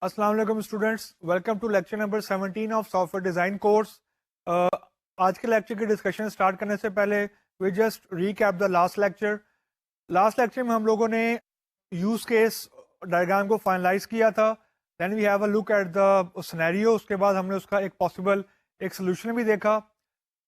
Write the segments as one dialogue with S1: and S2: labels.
S1: अस्सलाम वालेकुम students, welcome to lecture number 17 of software design course. आज के लेक्चर की डिस्कशन स्टार्ट करने से पहले we just recap the last lecture में हम लोगों ने यूज केस डायग्राम को फाइनलाइज किया था। Then we have a look at the scenario. उसके बाद हमने उसका एक पॉसिबल एक सोल्यूशन भी देखा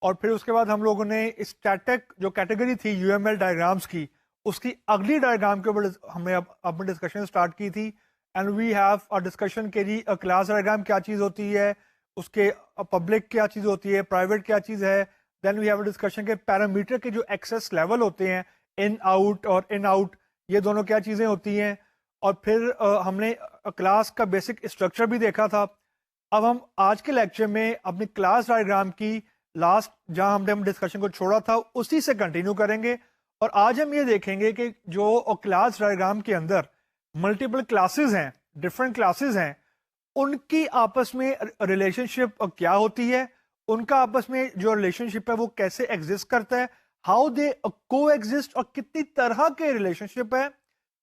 S1: और फिर उसके बाद हम लोगों ने स्टैटिक जो कैटेगरी थी यूएमएल डायग्राम्स की, उसकी अगली डायग्राम के ऊपर हमने अपनी डिस्कशन स्टार्ट की थी। And we have a discussion के जी क्लास डायग्राम क्या चीज़ होती है, उसके पब्लिक क्या चीज़ होती है, प्राइवेट क्या चीज़ है। Then we have a discussion के पैरामीटर के जो एक्सेस लेवल होते हैं, इन आउट और इन आउट, ये दोनों क्या चीज़ें होती हैं। और फिर हमने क्लास का बेसिक स्ट्रक्चर भी देखा था। अब हम आज के लेक्चर में अपनी क्लास डायग्राम की लास्ट जहां हमने डिस्कशन को छोड़ा था उसी से कंटिन्यू करेंगे। और आज हम ये देखेंगे कि जो क्लास डायग्राम के अंदर मल्टीपल क्लासेस हैं, डिफरेंट क्लासेस हैं, उनकी आपस में रिलेशनशिप क्या होती है, उनका आपस में जो रिलेशनशिप है वो कैसे एग्जिस्ट करता है, हाउ दे को एग्जिस्ट, और कितनी तरह के रिलेशनशिप है।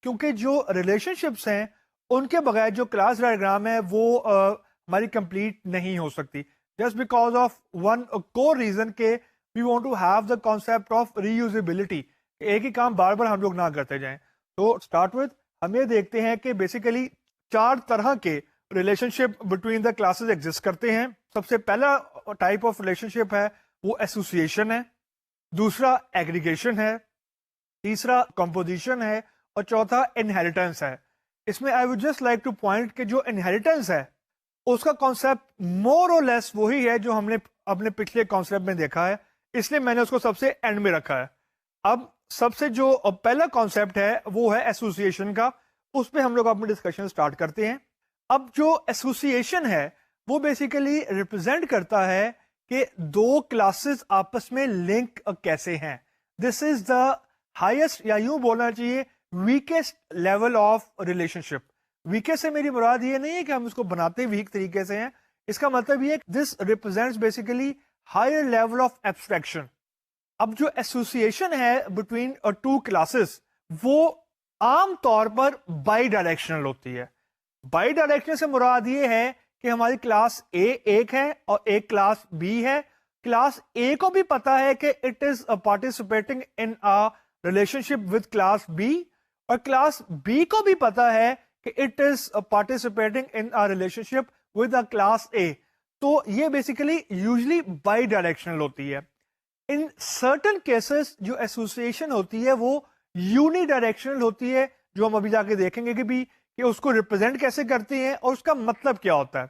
S1: क्योंकि जो रिलेशनशिप्स हैं उनके बगैर जो क्लास डायग्राम है वो हमारी कंप्लीट नहीं हो सकती, just because of one core reason के we want to have the concept of reusability. एक ही काम बार बार हम लोग ना करते जाएं। तो स्टार्ट विद हम ये देखते हैं कि बेसिकली चार तरह के relationship between the classes exist करते हैं। सबसे पहला टाइप ऑफ रिलेशनशिप है वो एसोसिएशन है, दूसरा एग्रीगेशन है, तीसरा कंपोजिशन है और चौथा इनहेरिटेंस है। इसमें I would just like two point कि जो इनहेरिटेंस है उसका कॉन्सेप्ट मोर और लेस वही है जो हमने अपने पिछले कॉन्सेप्ट में देखा है, इसलिए मैंने उसको सबसे एंड में रखा है। अब सबसे जो पहला कॉन्सेप्ट है वो है एसोसिएशन का, उस पर हम लोग अपनी डिस्कशन स्टार्ट करते हैं। अब जो एसोसिएशन है वो बेसिकली रिप्रेजेंट करता है कि दो क्लासेस आपस में लिंक कैसे हैं। दिस इज द हाईएस्ट, या यूं बोलना चाहिए weakest level of relationship. Weakest से मेरी मुराद ये नहीं है कि हम इसको बनाते वीक तरीके से हैं, इसका मतलब ये है this represents basically higher level of abstraction. अब जो एसोसिएशन है बिटवीन टू क्लासेस वो आम तौर पर बाई डायरेक्शनल होती है। बाई डायरेक्शनल से मुराद ये है कि हमारी क्लास ए एक है और एक क्लास बी है। क्लास ए को भी पता है कि it is participating in a relationship with class B, और क्लास बी को भी पता है कि it is participating in a relationship with a class A. तो ये बेसिकली यूजली बाई डायरेक्शनल होती है। इन सर्टन केसेस जो एसोसिएशन होती है वो यूनी डायरेक्शनल होती है, जो हम अभी जाके देखेंगे कि उसको रिप्रेजेंट कैसे करती हैं और उसका मतलब क्या होता है।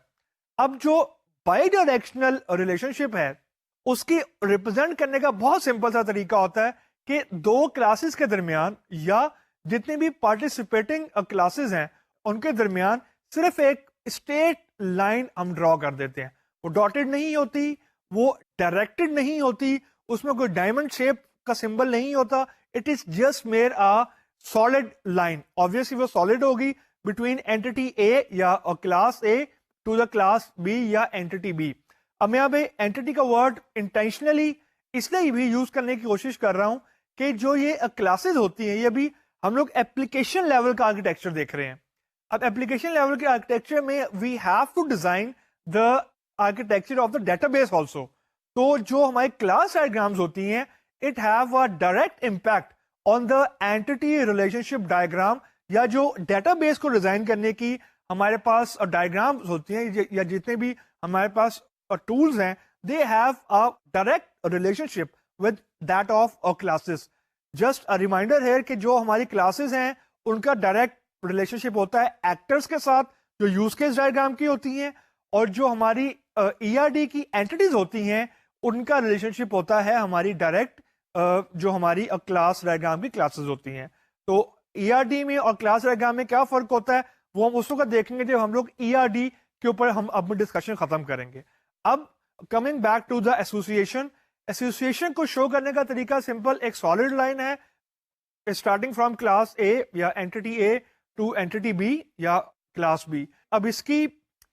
S1: अब जो बाई डायरेक्शनल रिलेशनशिप है उसकी रिप्रेजेंट करने का बहुत सिंपल सा तरीका होता है कि दो क्लासेस के दरमियान या जितनी भी पार्टिसिपेटिंग क्लासेस हैं उनके दरमियान सिर्फ एक स्ट्रेट लाइन हम ड्रॉ कर देते हैं। वो डॉटेड नहीं होती, वो डायरेक्टेड नहीं होती, उसमें कोई डायमंड शेप का सिंबल नहीं होता। It is just made a solid line. Obviously वो सॉलिड होगी बिटवीन एंटिटी ए या class A to the class B या एंटिटी बी। अब मैं यहाँ पे एंटिटी का वर्ड इंटेंशनली इसलिए भी यूज करने की कोशिश कर रहा हूं कि जो ये क्लासेस होती हैं ये भी हम लोग एप्लीकेशन लेवल का आर्किटेक्चर देख रहे हैं। अब एप्लीकेशन लेवल के आर्किटेक्चर में we have to design the architecture of the database also. तो जो हमारी क्लास डायग्राम्स होती हैं it have a direct impact on the entity relationship diagram, या जो डेटाबेस को डिजाइन करने की हमारे पास डायग्राम्स होती हैं या जितने भी हमारे पास टूल्स हैं, they have a direct relationship with that of classes. Just a reminder है कि जो हमारी क्लासेस हैं उनका डायरेक्ट रिलेशनशिप होता है एक्टर्स के साथ जो यूज केस डायग्राम की होती हैं, और जो हमारी ईआरडी की एंटिटीज होती हैं उनका रिलेशनशिप होता है हमारी डायरेक्ट जो हमारी क्लास डायग्राम की क्लासेस होती हैं। तो ईआरडी में और क्लास डायग्राम में क्या फर्क होता है वो हम उस वक्त देखेंगे जब हम लोग ईआरडी के ऊपर हम अपनी डिस्कशन खत्म करेंगे। अब coming back to the association, association को शो करने का तरीका सिंपल, एक सॉलिड लाइन है स्टार्टिंग फ्रॉम क्लास ए या entity A to entity B या क्लास बी। अब इसकी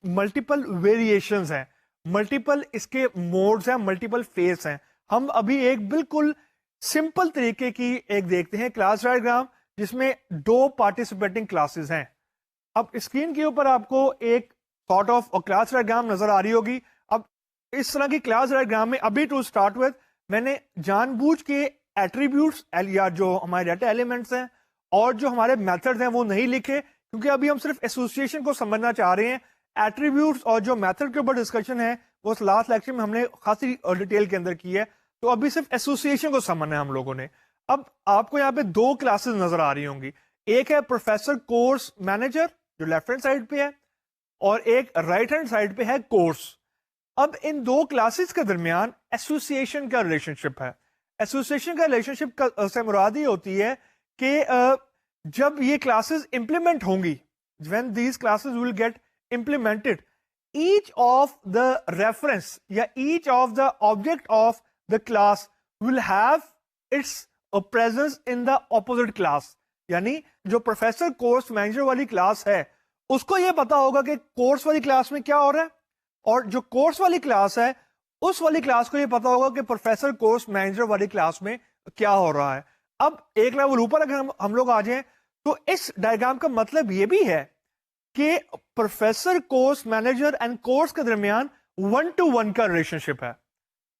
S1: मल्टीपल वेरिएशंस हैं, मल्टीपल इसके मोड्स हैं, मल्टीपल फेस हैं। हम अभी एक बिल्कुल सिंपल तरीके की एक देखते हैं क्लास डायग्राम जिसमें दो पार्टिसिपेटिंग क्लासेस हैं। अब स्क्रीन के ऊपर आपको एक सॉर्ट ऑफ क्लास डायग्राम नजर आ रही होगी। अब इस तरह की क्लास डायग्राम में अभी टू स्टार्ट विद मैंने जानबूझ के एट्रीब्यूट्स या जो हमारे डाटा एलिमेंट्स हैं और जो हमारे मेथड्स हैं वो नहीं लिखे, क्योंकि अभी हम सिर्फ एसोसिएशन को समझना चाह रहे हैं। एट्रीब्यूट्स और जो मेथड के ऊपर डिस्कशन है वो लास्ट लेक्चर में हमने खासी डिटेल के अंदर की है, तो अभी सिर्फ एसोसिएशन को समझना है हम लोगों ने। अब आपको यहाँ पे दो क्लासेस नजर आ रही होंगी, एक है प्रोफेसर कोर्स मैनेजर जो लेफ्ट हैंड साइड पे है और एक राइट हैंड साइड पे है कोर्स। अब इन दो क्लासेस के दरमियान एसोसिएशन का रिलेशनशिप है। एसोसिएशन का रिलेशनशिप से मुराद ये होती है कि जब ये क्लासेस इंप्लीमेंट होंगी, when these classes will get implemented, each of the reference या each of the object of the class will have its presence in the opposite class. यानी जो प्रोफेसर कोर्स मैनेजर वाली क्लास है उसको ये पता होगा कि कोर्स वाली क्लास में क्या हो रहा है, और जो कोर्स वाली क्लास है उस वाली क्लास को ये पता होगा कि प्रोफेसर कोर्स मैनेजर वाली क्लास में क्या हो रहा है। अब एक लेवल ऊपर अगर हम लोग आ जाएं तो इस डायग्राम का मतलब ये भी है कि professor course manager and course के दरमियान 1-to-1 का रिलेशनशिप है।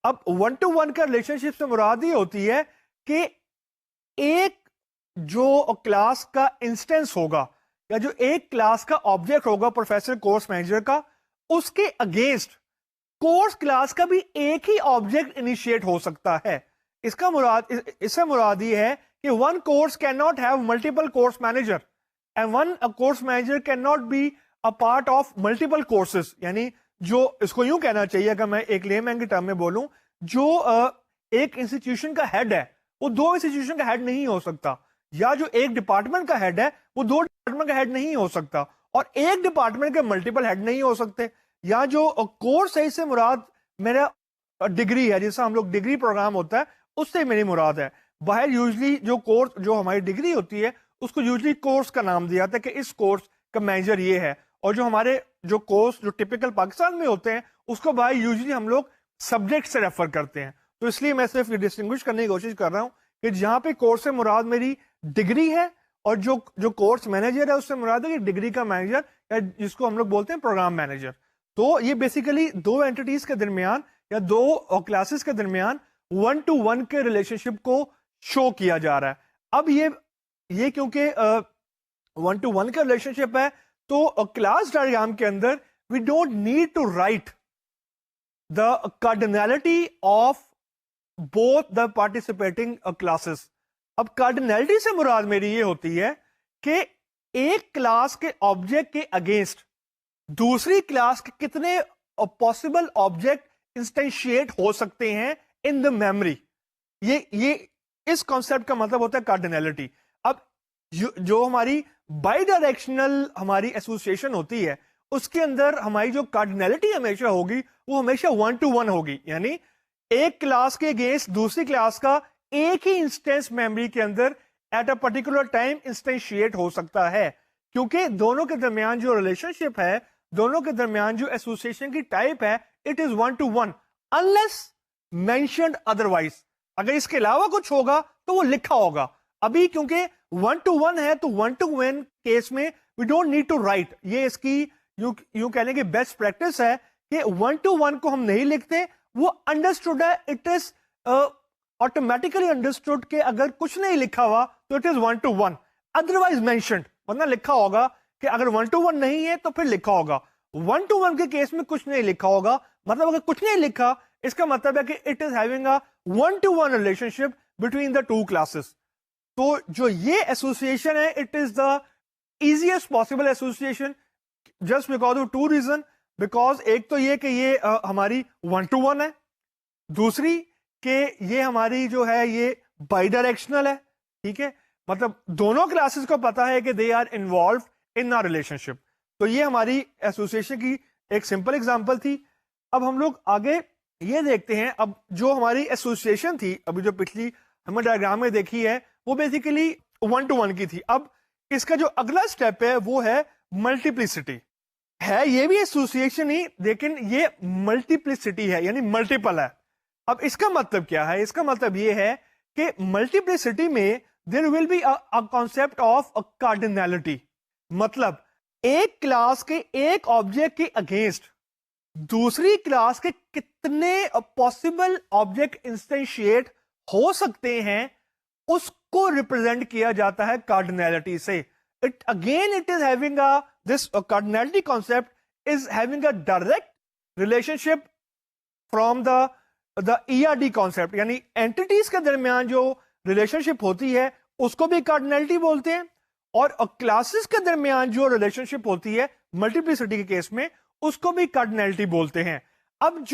S1: अब 1-to-1 का रिलेशनशिप से मुराद ये होती है कि एक जो क्लास का इंस्टेंस होगा या जो एक क्लास का ऑब्जेक्ट होगा प्रोफेसर कोर्स मैनेजर का, उसके अगेंस्ट कोर्स क्लास का भी एक ही ऑब्जेक्ट इनिशिएट हो सकता है। इससे मुराद ये है कि one course can not have multiple course manager and one course manager can not be a part of multiple courses. यानी जो इसको यूं कहना चाहिए, अगर मैं एक लेमैन के टर्म में बोलूं, जो एक इंस्टीट्यूशन का हेड है वो दो इंस्टीट्यूशन का हेड नहीं हो सकता, या जो एक डिपार्टमेंट का हेड है वो दो डिपार्टमेंट का हेड नहीं हो सकता, और एक डिपार्टमेंट के मल्टीपल हेड नहीं हो सकते। या जो कोर्स है इससे मुराद मेरा डिग्री है, जैसा हम लोग डिग्री प्रोग्राम होता है उससे मेरी मुराद है। बाहर यूजली जो कोर्स जो हमारी डिग्री होती है उसको यूजली कोर्स का नाम दिया जाता है कि इस कोर्स का मैनेजर ये है, और जो हमारे जो कोर्स जो टिपिकल पाकिस्तान में होते हैं उसको बाहर यूजली हम लोग सब्जेक्ट से रेफर करते हैं। तो इसलिए मैं सिर्फ डिस्टिंग्विश करने की कोशिश कर रहा हूं कि जहां पे कोर्स से मुराद मेरी डिग्री है और जो कोर्स मैनेजर है उससे मुराद है कि डिग्री का मैनेजर, या जिसको हम लोग बोलते हैं प्रोग्राम मैनेजर। तो ये बेसिकली दो एंटिटीज के दरमियान या दो क्लासेस के दरमियान 1-to-1 के रिलेशनशिप को शो किया जा रहा है। अब ये क्योंकि 1-to-1 का रिलेशनशिप है तो क्लास डायग्राम के अंदर we don't need to write the cardinality of both the participating classes. अब कार्डिनैलिटी से मुराद मेरी ये होती है कि एक क्लास के ऑब्जेक्ट के अगेंस्ट दूसरी क्लास के कितने पॉसिबल ऑब्जेक्ट इंस्टेंशिएट हो सकते हैं इन द मेमोरी। ये इस कॉन्सेप्ट का मतलब होता है कार्डिनैलिटी। अब जो हमारी बाई डायरेक्शनल हमारी एसोसिएशन होती है उसके अंदर हमारी जो कार्डिनैलिटी हमेशा होगी वो हमेशा 1-to-1 होगी, यानी एक क्लास के अगेंस्ट दूसरी क्लास का एक ही इंस्टेंस मेमोरी के अंदर at a particular time instantiate हो सकता है, क्योंकि दोनों के दरमियान जो रिलेशनशिप है, दोनों के दरमियान जो एसोसिएशन की टाइप है, it is 1-to-1 unless mentioned otherwise. अगर इसके अलावा कुछ होगा तो वो लिखा होगा। अभी क्योंकि 1-to-1 है तो 1-to-1 केस में we don't need to write. ये इसकी यूं कहने की बेस्ट प्रैक्टिस है कि 1-to-1 को हम नहीं लिखते, वो अंडरस्टूड है, इट इज ऑटोमेटिकली अंडरस्टूड कि अगर कुछ नहीं लिखा हुआ तो it is 1-to-1 otherwise mentioned, वरना लिखा होगा कि अगर 1-to-1 नहीं है तो फिर लिखा होगा। 1-to-1 के केस में कुछ नहीं लिखा होगा, मतलब अगर कुछ नहीं लिखा इसका मतलब है कि it is having a 1-to-1 relationship between the two classes. तो जो ये एसोसिएशन है it is the easiest possible association just because of two reason. Because एक तो ये कि ये हमारी 1-to-1 है, दूसरी कि ये हमारी जो है ये बाई डायरेक्शनल है, ठीक है, मतलब दोनों क्लासेस को पता है कि they are involved in our relationship. तो ये हमारी एसोसिएशन की एक सिंपल एग्जांपल थी। अब हम लोग आगे ये देखते हैं, अब जो हमारी एसोसिएशन थी अभी जो पिछली हमने डायग्राम में देखी है वो बेसिकली 1-to-1 की थी। अब इसका जो अगला स्टेप है वो है मल्टीप्लिसिटी। है ये भी एसोसिएशन ही, लेकिन ये मल्टीप्लिसिटी है, यानी मल्टीपल है। अब इसका मतलब क्या है? इसका मतलब ये है कि मल्टीप्लिसिटी में there will be a concept of cardinality. मतलब एक क्लास के एक ऑब्जेक्ट के अगेंस्ट दूसरी क्लास के कितने पॉसिबल ऑब्जेक्ट इंस्टेंशिएट हो सकते हैं उसको रिप्रेजेंट किया जाता है कार्डिनैलिटी से. It is having this cardinality concept is having a direct relationship from the ERD concept, यानी एंटिटीज के दरमियान जो रिलेशनशिप होती है उसको भी कार्डिनैलिटी बोलते हैं, और क्लासेस के दरमियान जो रिलेशनशिप होती है मल्टीप्लिसिटी के केस में उसको भी कार्डिनैलिटी बोलते हैं. अब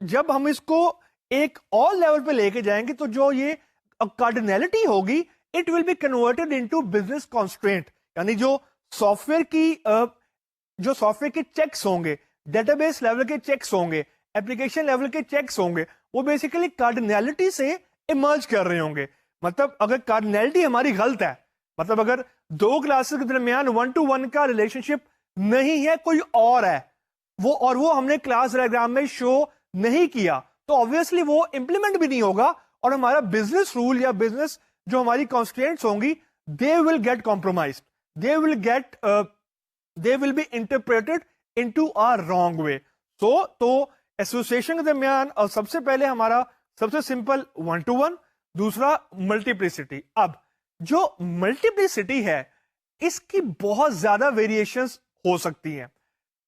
S1: जब हम इसको एक और लेवल पे लेके जाएंगे तो जो ये कार्डिनैलिटी होगी it will be converted into business constraint, यानी जो सॉफ्टवेयर के चेक्स होंगे, डेटाबेस लेवल के चेक्स होंगे, एप्लीकेशन लेवल के चेक्स होंगे, वो बेसिकली कार्डिनैलिटी से इमर्ज कर रहे होंगे. मतलब अगर कार्डिनैलिटी हमारी गलत है, मतलब अगर दो क्लासेस के दरमियान 1-to-1 का रिलेशनशिप नहीं है, कोई और है वो हमने क्लास डायग्राम में शो नहीं किया, तो ऑब्वियसली वो इंप्लीमेंट भी नहीं होगा और हमारा बिजनेस रूल या बिजनेस जो हमारी कॉन्स्ट्रेंट्स होंगी they will get compromised, they will be interpreted into a wrong way. तो एसोसिएशन के दरमियान सबसे पहले हमारा सबसे सिंपल 1-to-1, दूसरा मल्टीप्लिसिटी. अब जो मल्टीप्लिसिटी है इसकी बहुत ज्यादा वेरिएशंस हो सकती हैं.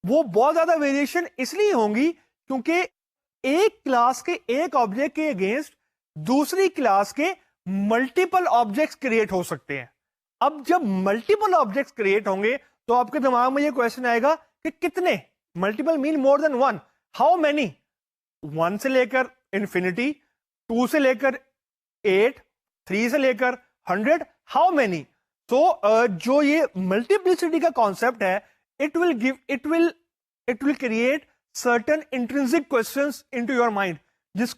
S1: वो बहुत ज्यादा वेरिएशन इसलिए होंगी क्योंकि एक क्लास के एक ऑब्जेक्ट के अगेंस्ट दूसरी क्लास के मल्टीपल ऑब्जेक्ट्स क्रिएट हो सकते हैं. अब जब मल्टीपल ऑब्जेक्ट्स क्रिएट होंगे तो आपके दिमाग में ये क्वेश्चन आएगा कि कितने. Multiple mean more than one. How many? 1 से लेकर इंफिनिटी, 2 से लेकर 8, 3 से लेकर 100. How many? तो जो ये मल्टीप्लिसिटी का कॉन्सेप्ट है it will create certain intrinsic questions into your mind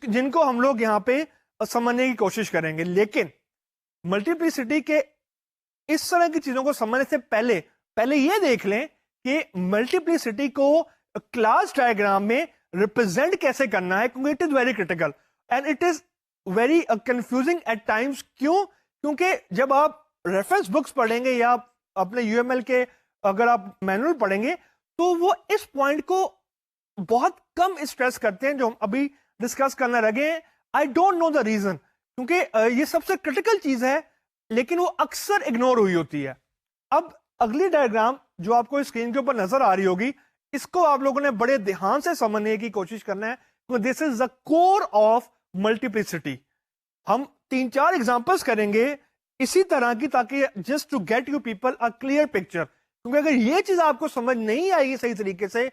S1: जिनको हम लोग यहां पे समझने की कोशिश करेंगे. लेकिन मल्टीप्लिसिटी के इस तरह की चीजों को समझने से पहले ये देख लें कि मल्टीप्लिसिटी को क्लास डायग्राम में रिप्रेजेंट कैसे करना है, क्योंकि it is very critical and it is very confusing at times. क्योंकि जब आप रेफरेंस बुक्स पढ़ेंगे या अपने UML के अगर आप मैनुअल पढ़ेंगे तो वो इस पॉइंट को बहुत कम स्ट्रेस करते हैं जो हम अभी डिस्कस करने लगे हैं. I don't know the reason, क्योंकि ये सबसे क्रिटिकल चीज है लेकिन वो अक्सर इग्नोर हुई होती है. अब अगली डायग्राम जो आपको स्क्रीन के ऊपर नजर आ रही होगी इसको आप लोगों ने बड़े ध्यान से समझने की कोशिश करना है, क्योंकि this is the core of multiplicity. हम 3-4 एग्जांपल्स करेंगे इसी तरह की, ताकि just to get you people a clear picture. क्योंकि अगर ये चीज आपको समझ नहीं आएगी सही तरीके से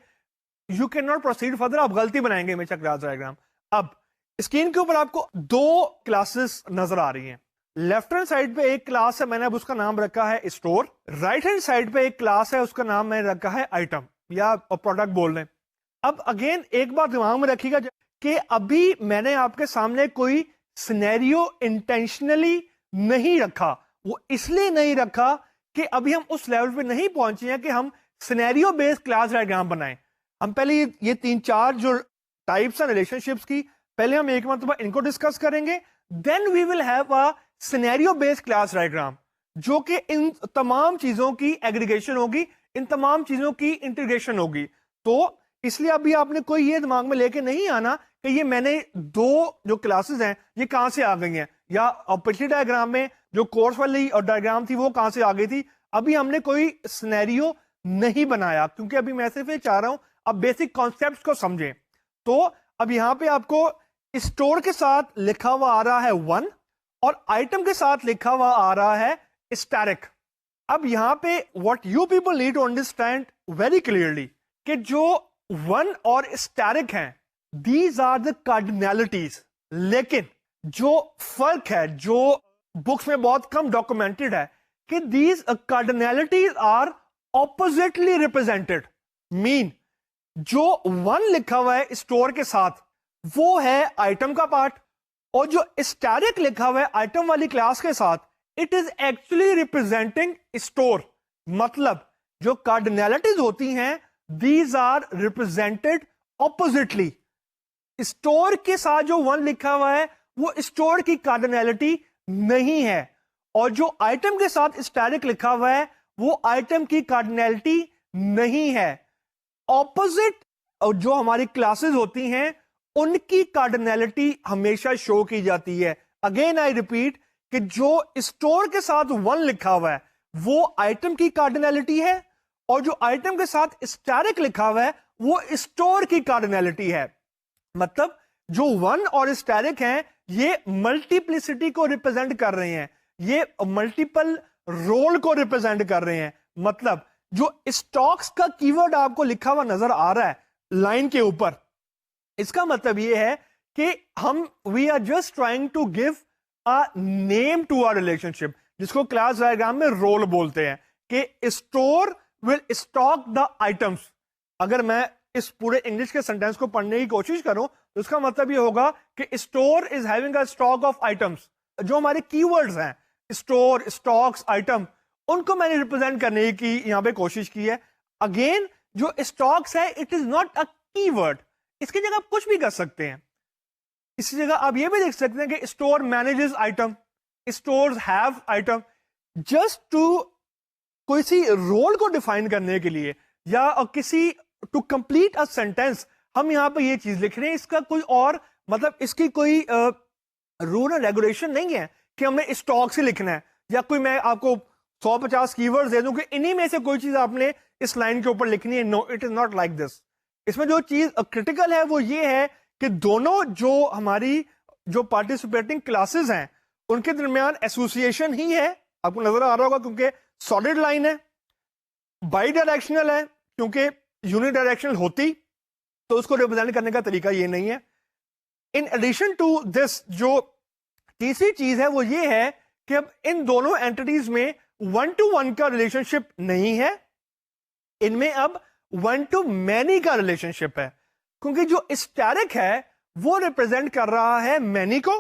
S1: you can not proceed further, आप गलती बनाएंगे हमेशा क्लास डायग्राम. अब स्क्रीन के ऊपर आपको 2 क्लासेस नजर आ रही हैं. लेफ्ट हैंड साइड पे एक क्लास है, मैंने अब उसका नाम रखा है स्टोर. राइट हैंड साइड पे एक क्लास है, उसका नाम मैंने रखा है आइटम या प्रोडक्ट बोल रहे हैं. अब अगेन एक बात दिमाग में रखिएगा कि अभी मैंने आपके सामने कोई सिनेरियो इंटेंशनली नहीं रखा. वो इसलिए नहीं रखा कि अभी हम उस लेवल पे नहीं पहुंचे हैं कि हम सिनेरियो बेस्ड क्लास डायग्राम बनाएं. हम पहले ये 3-4 जो टाइप्स हैं रिलेशनशिप्स की, पहले हम एक मरतबा इनको डिस्कस करेंगे. Then we will have a scenario based class diagram जो कि इन तमाम चीजों की एग्रीगेशन होगी, इन तमाम चीजों की इंटीग्रेशन होगी. तो इसलिए अभी आपने कोई ये दिमाग में लेके नहीं आना कि ये मैंने 2 जो क्लासेस हैं ये कहां से आ गई हैं, या पिछली डायग्राम में जो कोर्स वाली और डायग्राम थी वो कहां से आ गई थी. अभी हमने कोई सिनेरियो नहीं बनाया क्योंकि अभी मैं सिर्फ ये चाह रहा हूं अब बेसिक कॉन्सेप्ट्स को समझें. तो अब यहां पे आपको स्टोर के साथ लिखा हुआ आ रहा है 1 और आइटम के साथ लिखा हुआ आ रहा है स्टैटिक. अब यहां पे what you people need to understand very clearly कि जो 1 और स्टैटिक हैं दीज आर द कार्डिनैलिटीज. लेकिन जो फर्क है जो बुक्स में बहुत कम डॉक्यूमेंटेड है कि these cardinalities are oppositely represented. Mean जो 1 लिखा हुआ है स्टोर के साथ वो है आइटम का पार्ट, और जो स्टैटिक लिखा हुआ है आइटम वाली क्लास के साथ it is actually representing store. मतलब जो कार्डिनैलिटीज होती हैं these are represented oppositely. Store के साथ जो 1 लिखा हुआ है वो स्टोर की कार्डिनैलिटी नहीं है, और जो आइटम के साथ स्टैटिक लिखा हुआ है वो आइटम की कार्डिनैलिटी नहीं है। ऑपोजिट जो हमारी क्लासेस होती हैं उनकी कार्डिनैलिटी हमेशा शो की जाती है। अगेन आई रिपीट कि जो स्टोर के साथ 1 लिखा हुआ है वो आइटम की कार्डिनैलिटी है, और जो आइटम के साथ स्टैरिक लिखा हुआ है वो स्टोर की कार्डिनैलिटी है। मतलब जो 1 और स्टैरिक हैं ये मल्टीप्लिसिटी को रिप्रेजेंट कर रहे हैं, ये मल्टीपल रोल को रिप्रेजेंट कर रहे हैं। मतलब जो स्टॉक्स का कीवर्ड आपको लिखा हुआ नजर आ रहा है लाइन के ऊपर, इसका मतलब ये है कि हम we are just trying to give a name to our relationship, जिसको क्लास डायग्राम में रोल बोलते हैं कि store will stock the items. अगर मैं इस पूरे इंग्लिश के सेंटेंस को पढ़ने की कोशिश करूं तो उसका मतलब ये होगा कि store is having a stock of items. जो हमारे कीवर्ड्स हैं स्टोर, स्टॉक्स, आइटम, उनको मैंने रिप्रेजेंट करने की यहां पे कोशिश की है। अगेन जो स्टॉक्स है it is not a keyword, इसकी जगह आप कुछ भी कर सकते हैं। इसी जगह आप ये भी देख सकते हैं कि store manages item, stores have item. Just to किसी रोल को डिफाइन करने के लिए या किसी टू कंप्लीट अ सेंटेंस हम यहां पे ये चीज लिख रहे हैं। इसका कोई और मतलब इसकी कोई रूल और रेगुलेशन नहीं है कि हमने स्टॉक से लिखना है, या कोई मैं आपको 150 कीवर्ड्स दे दूं कि इन्हीं में से कोई चीज आपने इस लाइन के ऊपर लिखनी है। No, it is not like this. इसमें जो चीज क्रिटिकल है वो ये है कि दोनों जो हमारी जो पार्टिसिपेटिंग क्लासेस हैं उनके दरमियान एसोसिएशन ही है। आपको नजर आ रहा होगा क्योंकि सॉलिड लाइन है, बाई डायरेक्शनल है क्योंकि यूनि डायरेक्शनल होती तो उसको रिप्रेजेंट करने का तरीका ये नहीं है। इन एडिशन टू दिस जो तीसरी चीज है वो ये है कि अब इन दोनों एंटिटीज में 1 to 1 का रिलेशनशिप नहीं है, इनमें अब 1 to many का रिलेशनशिप है। क्योंकि जो स्टैरिक है वो रिप्रेजेंट कर रहा है मैनी को,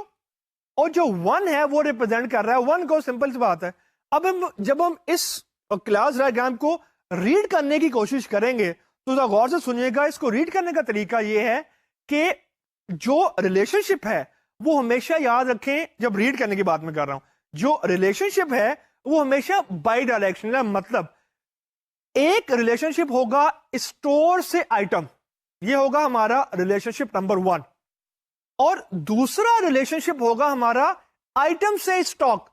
S1: और जो 1 है वो रिप्रेजेंट कर रहा है 1 को। सिंपल सी बात है। अब जब हम इस क्लास डायग्राम को रीड करने की कोशिश करेंगे तो जरा गौर से सुनिएगा। इसको रीड करने का तरीका ये है कि जो रिलेशनशिप है वो हमेशा याद रखें, जब रीड करने की बात मैं कर रहा हूं, जो रिलेशनशिप है वो हमेशा बाई डायरेक्शनल है। मतलब एक रिलेशनशिप होगा स्टोर से आइटम, ये होगा हमारा रिलेशनशिप नंबर 1, और दूसरा रिलेशनशिप होगा हमारा आइटम से स्टॉक,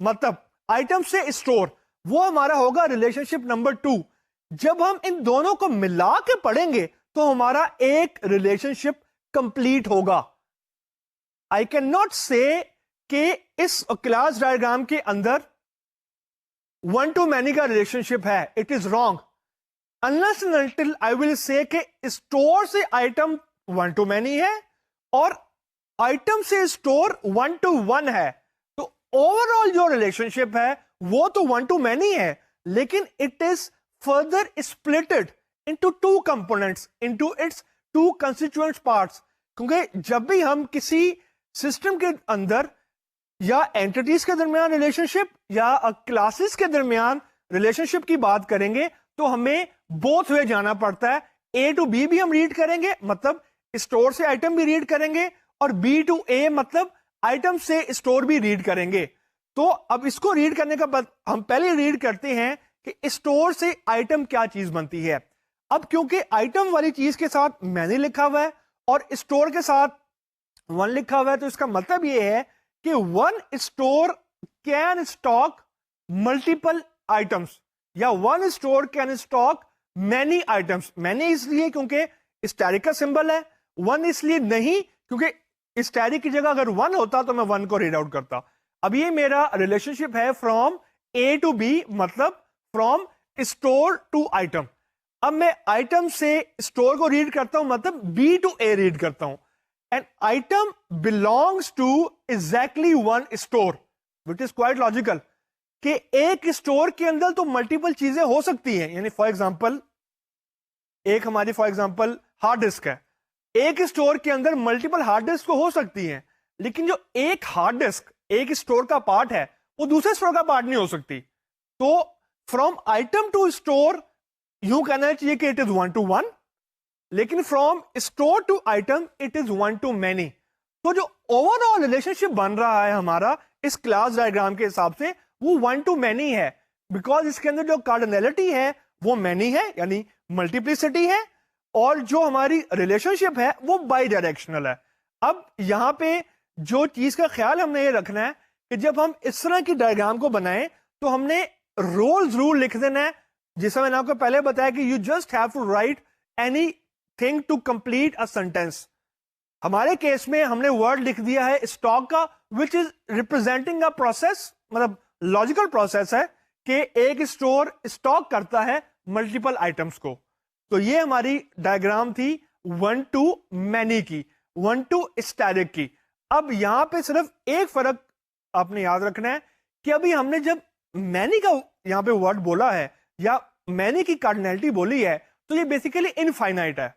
S1: मतलब आइटम से स्टोर, वो हमारा होगा रिलेशनशिप नंबर 2। जब हम इन दोनों को मिला के पढ़ेंगे तो हमारा एक रिलेशनशिप कंप्लीट होगा। आई कैन नॉट से कि इस क्लास डायग्राम के अंदर 1 to many का रिलेशनशिप है, it is wrong. Unless and until I will say कि स्टोर से आइटम 1 to many है और आइटम से स्टोर 1 to 1 है, तो ओवरऑल जो रिलेशनशिप है वो तो 1 to many है, लेकिन it is further splitted into 2 components, into its 2 constituent parts. क्योंकि जब भी हम किसी सिस्टम के अंदर या एंटिटीज के दरमियान रिलेशनशिप या क्लासेस के दरमियान रिलेशनशिप की बात करेंगे तो हमें बोथ वे जाना पड़ता है। ए टू बी भी हम रीड करेंगे, मतलब स्टोर से आइटम भी रीड करेंगे, और बी टू ए मतलब आइटम से स्टोर भी रीड करेंगे। तो अब इसको रीड करने का बाद हम पहले रीड करते हैं कि स्टोर से आइटम क्या चीज बनती है। अब क्योंकि आइटम वाली चीज के साथ मैंने लिखा हुआ है और स्टोर के साथ 1 लिखा हुआ है, तो इसका मतलब यह है कि 1 store can stock multiple items, या 1 store can stock many items. Many इसलिए क्योंकि स्टैरिक का सिंबल है, 1 इसलिए नहीं क्योंकि स्टैरिक की जगह अगर 1 होता तो मैं 1 को रीड आउट करता। अब ये मेरा रिलेशनशिप है फ्रॉम ए टू बी, मतलब फ्रॉम स्टोर टू आइटम। अब मैं आइटम से स्टोर को रीड करता हूं, मतलब बी टू ए रीड करता हूं। And item belongs to exactly 1 store, which is quite logical कि एक स्टोर के अंदर तो मल्टीपल चीजें हो सकती हैं। यानी फॉर एग्जांपल एक हमारी हार्ड डिस्क है, एक स्टोर के अंदर मल्टीपल हार्ड डिस्क हो सकती हैं, लेकिन जो एक हार्ड डिस्क एक स्टोर का पार्ट है वो दूसरे स्टोर का पार्ट नहीं हो सकती। तो फ्रॉम आइटम टू स्टोर यूं कहना चाहिए कि इट इज 1 to 1, लेकिन from store to item it is 1 to many। तो जो ओवरऑल रिलेशनशिप बन रहा है हमारा इस क्लास डायग्राम के हिसाब से वो 1 to many है, बिकॉज इसके अंदर जो कार्डिनैलिटी है वो मैनी है यानी मल्टीप्लिसिटी है, और जो हमारी रिलेशनशिप है वो बाई डायरेक्शनल है। अब यहां पे जो चीज का ख्याल हमने ये रखना है कि जब हम इस तरह की डायग्राम को बनाएं तो हमने रोल जरूर लिख देना है, जिसमें मैंने आपको पहले बताया कि you just have to write anything to complete a sentence. हमारे केस में हमने वर्ड लिख दिया है स्टॉक का, which is representing a process, मतलब लॉजिकल प्रोसेस है कि एक स्टोर स्टॉक करता है मल्टीपल आइटम्स को। तो ये हमारी डायग्राम थी 1 to many की, 1 to static की। अब यहां पे सिर्फ एक फर्क आपने याद रखना है कि अभी हमने जब मैनी का यहां पे वर्ड बोला है या मैनी की कार्डिनैलिटी बोली है तो ये बेसिकली इनफाइनाइट है।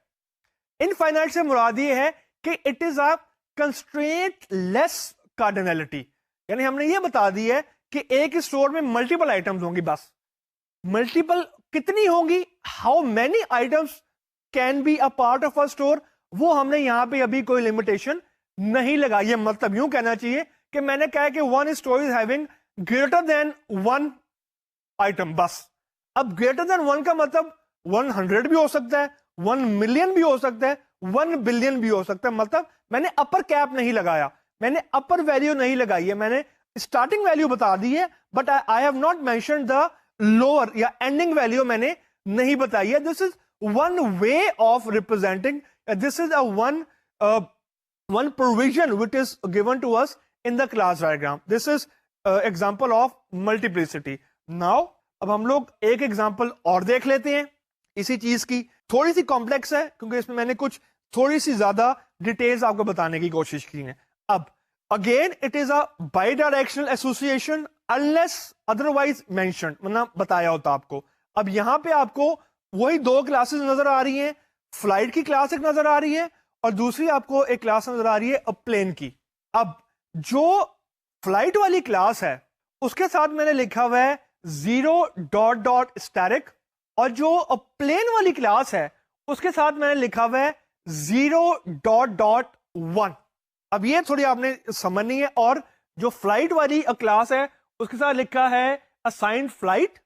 S1: इनफाइनाइट से मुराद ये है कि it is a constraint less cardinality, यानी हमने ये बता दी है कि एक स्टोर में मल्टीपल आइटम्स होंगी, बस मल्टीपल कितनी होंगी, how many items can be a part of a store, वो हमने यहां पे अभी कोई लिमिटेशन नहीं लगाई है। मतलब यूं कहना चाहिए कि मैंने कहा कि one store is having greater than 1 item, बस। अब ग्रेटर देन 1 का मतलब 100 भी हो सकता है, 1 मिलियन भी हो सकता है, 1 बिलियन भी हो सकता है। मतलब मैंने अपर कैप नहीं लगाया, मैंने अपर वैल्यू नहीं लगाई है, मैंने स्टार्टिंग वैल्यू बता दी है, but I have not mentioned the lower या एंडिंग वैल्यू मैंने नहीं बताई है। This is one way of representing, this is a one provision which is given to us in the class diagram. This is example of multiplicity. Now अब हम लोग एक example और देख लेते हैं इसी चीज की। थोड़ी सी कॉम्प्लेक्स है क्योंकि इसमें मैंने कुछ थोड़ी सी ज्यादा डिटेल्स आपको बताने की कोशिश की है। अब again it is a by directional association unless otherwise mentioned, मतलब बताया होता आपको। अब यहां पे आपको वही 2 क्लासेस नजर आ रही हैं, फ्लाइट की क्लास एक नजर आ रही है और दूसरी आपको एक क्लास नजर आ रही है प्लेन की। अब जो फ्लाइट वाली क्लास है उसके साथ मैंने लिखा हुआ है 0 स्टैटिक, और जो प्लेन वाली क्लास है उसके साथ मैंने लिखा हुआ है 0 अब ये थोड़ी आपने समझनी है। और जो फ्लाइट वाली क्लास है उसके साथ लिखा है असाइंड फ्लाइट,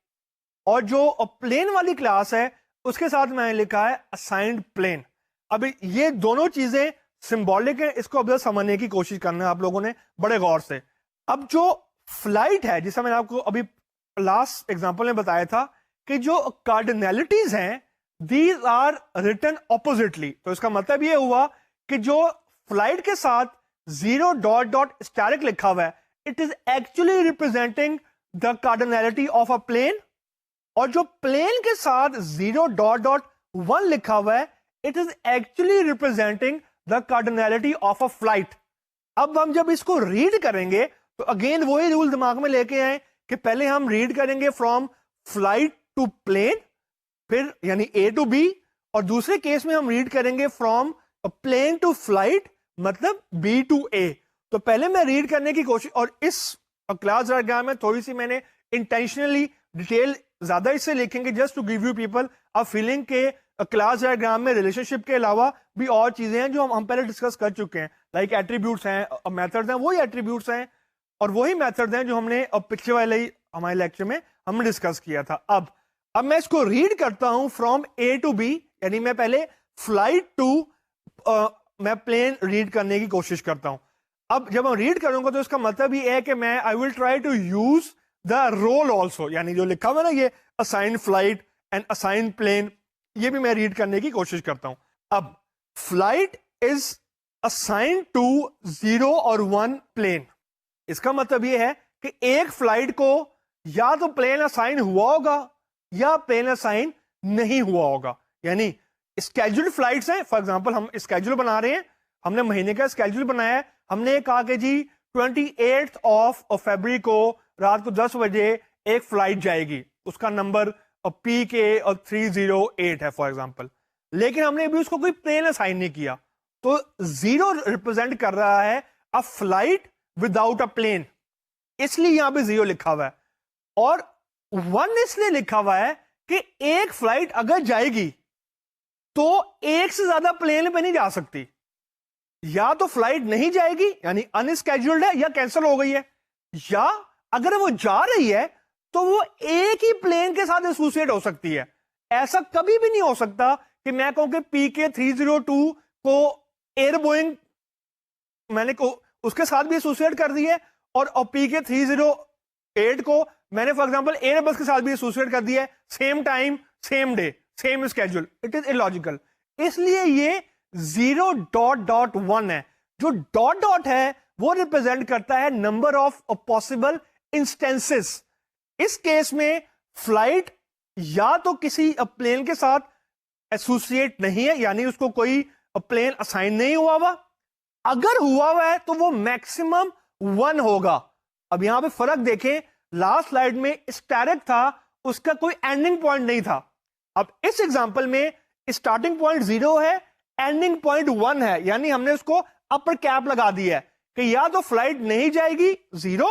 S1: और जो प्लेन वाली क्लास है उसके साथ मैंने लिखा है असाइंड प्लेन। अब ये दोनों चीजें सिंबॉलिक है, इसको अब समझने की कोशिश करना है आप लोगों ने बड़े गौर से। अब जो फ्लाइट है, जिसका मैंने आपको अभी लास्ट एग्जांपल में बताया था कि जो कार्डिनैलिटीज हैं दीज आर रिटन ऑपोजिटली, तो इसका मतलब ये हुआ कि जो फ्लाइट के साथ 0 स्टैटिक लिखा हुआ है it is actually representing the cardinality of a plane, और जो प्लेन के साथ 0 लिखा हुआ है it is actually representing the cardinality of a flight. अब हम जब इसको रीड करेंगे तो अगेन वही रूल दिमाग में लेके आए कि पहले हम रीड करेंगे फ्रॉम फ्लाइट टू प्लेन, फिर यानी A to B, और दूसरे केस में हम रीड करेंगे फ्रॉम प्लेन टू फ्लाइट, मतलब B to A। तो पहले मैं रीड करने की कोशिश, और इस क्लास डायग्राम में थोड़ी सी मैंने इंटेंशनली डिटेल ज्यादा इससे लिखेंगे just to give you people a feeling के क्लास डायग्राम में रिलेशनशिप के अलावा भी और चीजें हैं जो हम पहले डिस्कस कर चुके हैं, लाइक एट्रीब्यूट्स हैं, मेथड्स हैं, वही एट्रीब्यूट्स हैं और वही मेथड्स हैं जो हमने पिछले वाले हमारे लेक्चर में हमने डिस्कस किया था। अब मैं इसको रीड करता हूं फ्रॉम A to B, यानी मैं पहले फ्लाइट टू मैं प्लेन रीड करने की कोशिश करता हूं। अब जब मैं रीड करूंगा तो इसका मतलब ये है कि मैं I will try to use the role also, यानी जो लिखा हुआ ना ये assign flight and assign plane, ये भी मैं रीड करने की कोशिश करता हूं। अब फ्लाइट इज असाइन टू 0 और 1 प्लेन, इसका मतलब ये है कि एक फ्लाइट को या तो प्लेन असाइन हुआ होगा या प्लेन असाइन नहीं हुआ होगा। यानी स्केड्यूल्ड फ्लाइट्स हैं, फॉर एग्जांपल हम स्केड्यूल बना रहे हैं, हमने महीने का स्केड्यूल बनाया है, हमने कहा कि जी 28 ऑफ फरवरी को रात को 10 बजे एक फ्लाइट जाएगी, उसका नंबर PK और 308 है फॉर एग्जांपल, लेकिन हमने अभी उसको कोई प्लेन असाइन नहीं किया, तो 0 रिप्रेजेंट कर रहा है a flight without a plane, इसलिए यहां पे 0 लिखा हुआ है। और 1 इसलिए लिखा हुआ है कि एक फ्लाइट अगर जाएगी तो एक से ज्यादा प्लेन पे नहीं जा सकती, या तो फ्लाइट नहीं जाएगी यानी अनस्केड्यूल्ड है या कैंसिल हो गई है, या अगर वो जा रही है तो वो एक ही प्लेन के साथ एसोसिएट हो सकती है। ऐसा कभी भी नहीं हो सकता कि मैं कहूं कि PK302 को एयर बोइंग मैंने को उसके साथ भी एसोसिएट कर दी है, और PK308 को मैंने फॉर एग्जांपल एयरबस के साथ भी एसोसिएट कर दिया है, same time same day same schedule. It is illogical. इसलिए ये 0.1 है। जो डॉट डॉट है वो रिप्रेजेंट करता है नंबर ऑफ पॉसिबल इंस्टेंसेस। इस केस में फ्लाइट या तो किसी प्लेन के साथ एसोसिएट नहीं है, यानी उसको कोई प्लेन असाइन नहीं हुआ हुआ। अगर हुआ हुआ है तो वो मैक्सिमम 1 होगा। अब यहां पे फर्क देखें, लास्ट स्लाइड में स्टैटिक था, उसका कोई एंडिंग पॉइंट नहीं था। अब इस एग्जांपल में स्टार्टिंग पॉइंट 0 है, एंडिंग पॉइंट 1 है, यानी हमने उसको अपर कैप लगा दी है कि या तो फ्लाइट नहीं जाएगी 0,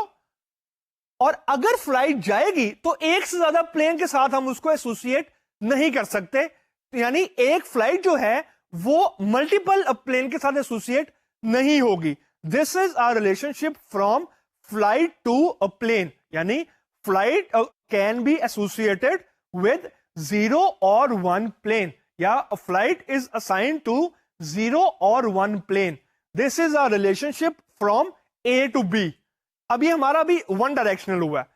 S1: और अगर फ्लाइट जाएगी तो एक से ज्यादा प्लेन के साथ हम उसको एसोसिएट नहीं कर सकते। यानी एक फ्लाइट जो है वो मल्टीपल प्लेन के साथ एसोसिएट नहीं होगी। This is our relationship from flight to a plane, यानी flight can be associated with 0 और 1 प्लेन, या फ्लाइट इज असाइंड टू 0 और 1 plane. This is our relationship from A to B। अब ये हमारा भी वन डायरेक्शनल हुआ है।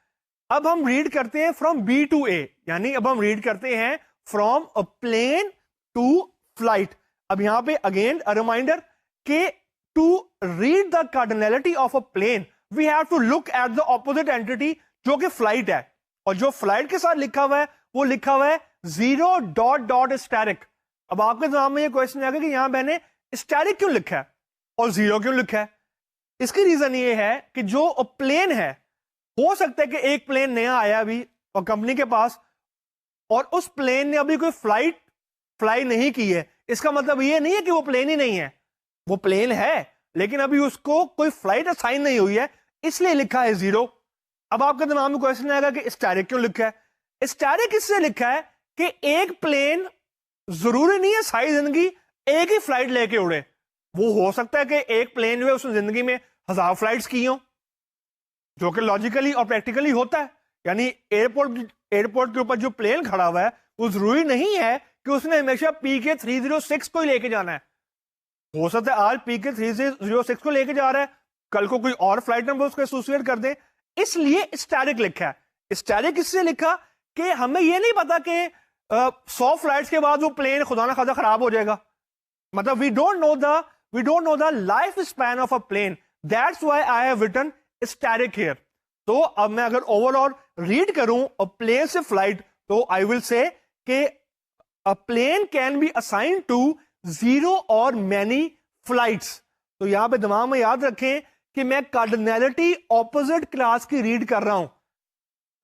S1: अब हम रीड करते हैं फ्रॉम B टू A, यानी अब हम रीड करते हैं from a plane to flight. अब यहां पे अगेन अ रिमाइंडर के to read the cardinality of a plane we have to look at the opposite entity जो कि फ्लाइट है, और जो फ्लाइट के साथ लिखा हुआ है वो लिखा हुआ है 0 स्टैटिक। अब आपके दिमाग में ये क्वेश्चन आएगा कि यहां मैंने स्टैटिक क्यों लिखा है और 0 क्यों लिखा है। इसकी रीजन ये है कि जो प्लेन है, हो सकता है कि एक प्लेन नया आया अभी और कंपनी के पास, और उस प्लेन ने अभी कोई फ्लाइट फ्लाई नहीं की है। इसका मतलब ये नहीं है कि वो प्लेन ही नहीं है, वो प्लेन है लेकिन अभी उसको कोई फ्लाइट असाइन नहीं हुई है, इसलिए लिखा है 0। अब आपके दिमाग में क्वेश्चन आएगा कि स्टैटिक क्यों लिखा है। स्टैटिक इससे लिखा है कि एक प्लेन जरूरी नहीं है सारी जिंदगी एक ही फ्लाइट लेके उड़े। वो हो सकता है कि एक प्लेन जो है उसने जिंदगी में 1000 फ्लाइट्स की हो, जो कि लॉजिकली और प्रैक्टिकली होता है। यानी एयरपोर्ट के ऊपर जो प्लेन खड़ा हुआ है वो जरूरी नहीं है कि उसने हमेशा PK306 को ही लेके जाना है। हो सकता है आज PK306 को लेके जा रहा है, कल को कोई और फ्लाइट नंबर उसको एसोसिएट कर दे, इसलिए स्टैटिक लिखा है। स्टैटिक इससे लिखा कि हमें यह नहीं पता कि 100 फ्लाइट्स के बाद वो प्लेन खुदा ना खासा खराब हो जाएगा। मतलब we don't know the life span of a plane, that's why I have written static here. तो अब मैं अगर ओवरऑल रीड करूं अ प्लेन से फ्लाइट, तो आई विल से कि a plane can be assigned to 0 और मैनी फ्लाइट्स। तो यहां पे दिमाग में याद रखें कि मैं कार्डिनैलिटी ऑपोजिट क्लास की रीड कर रहा हूं।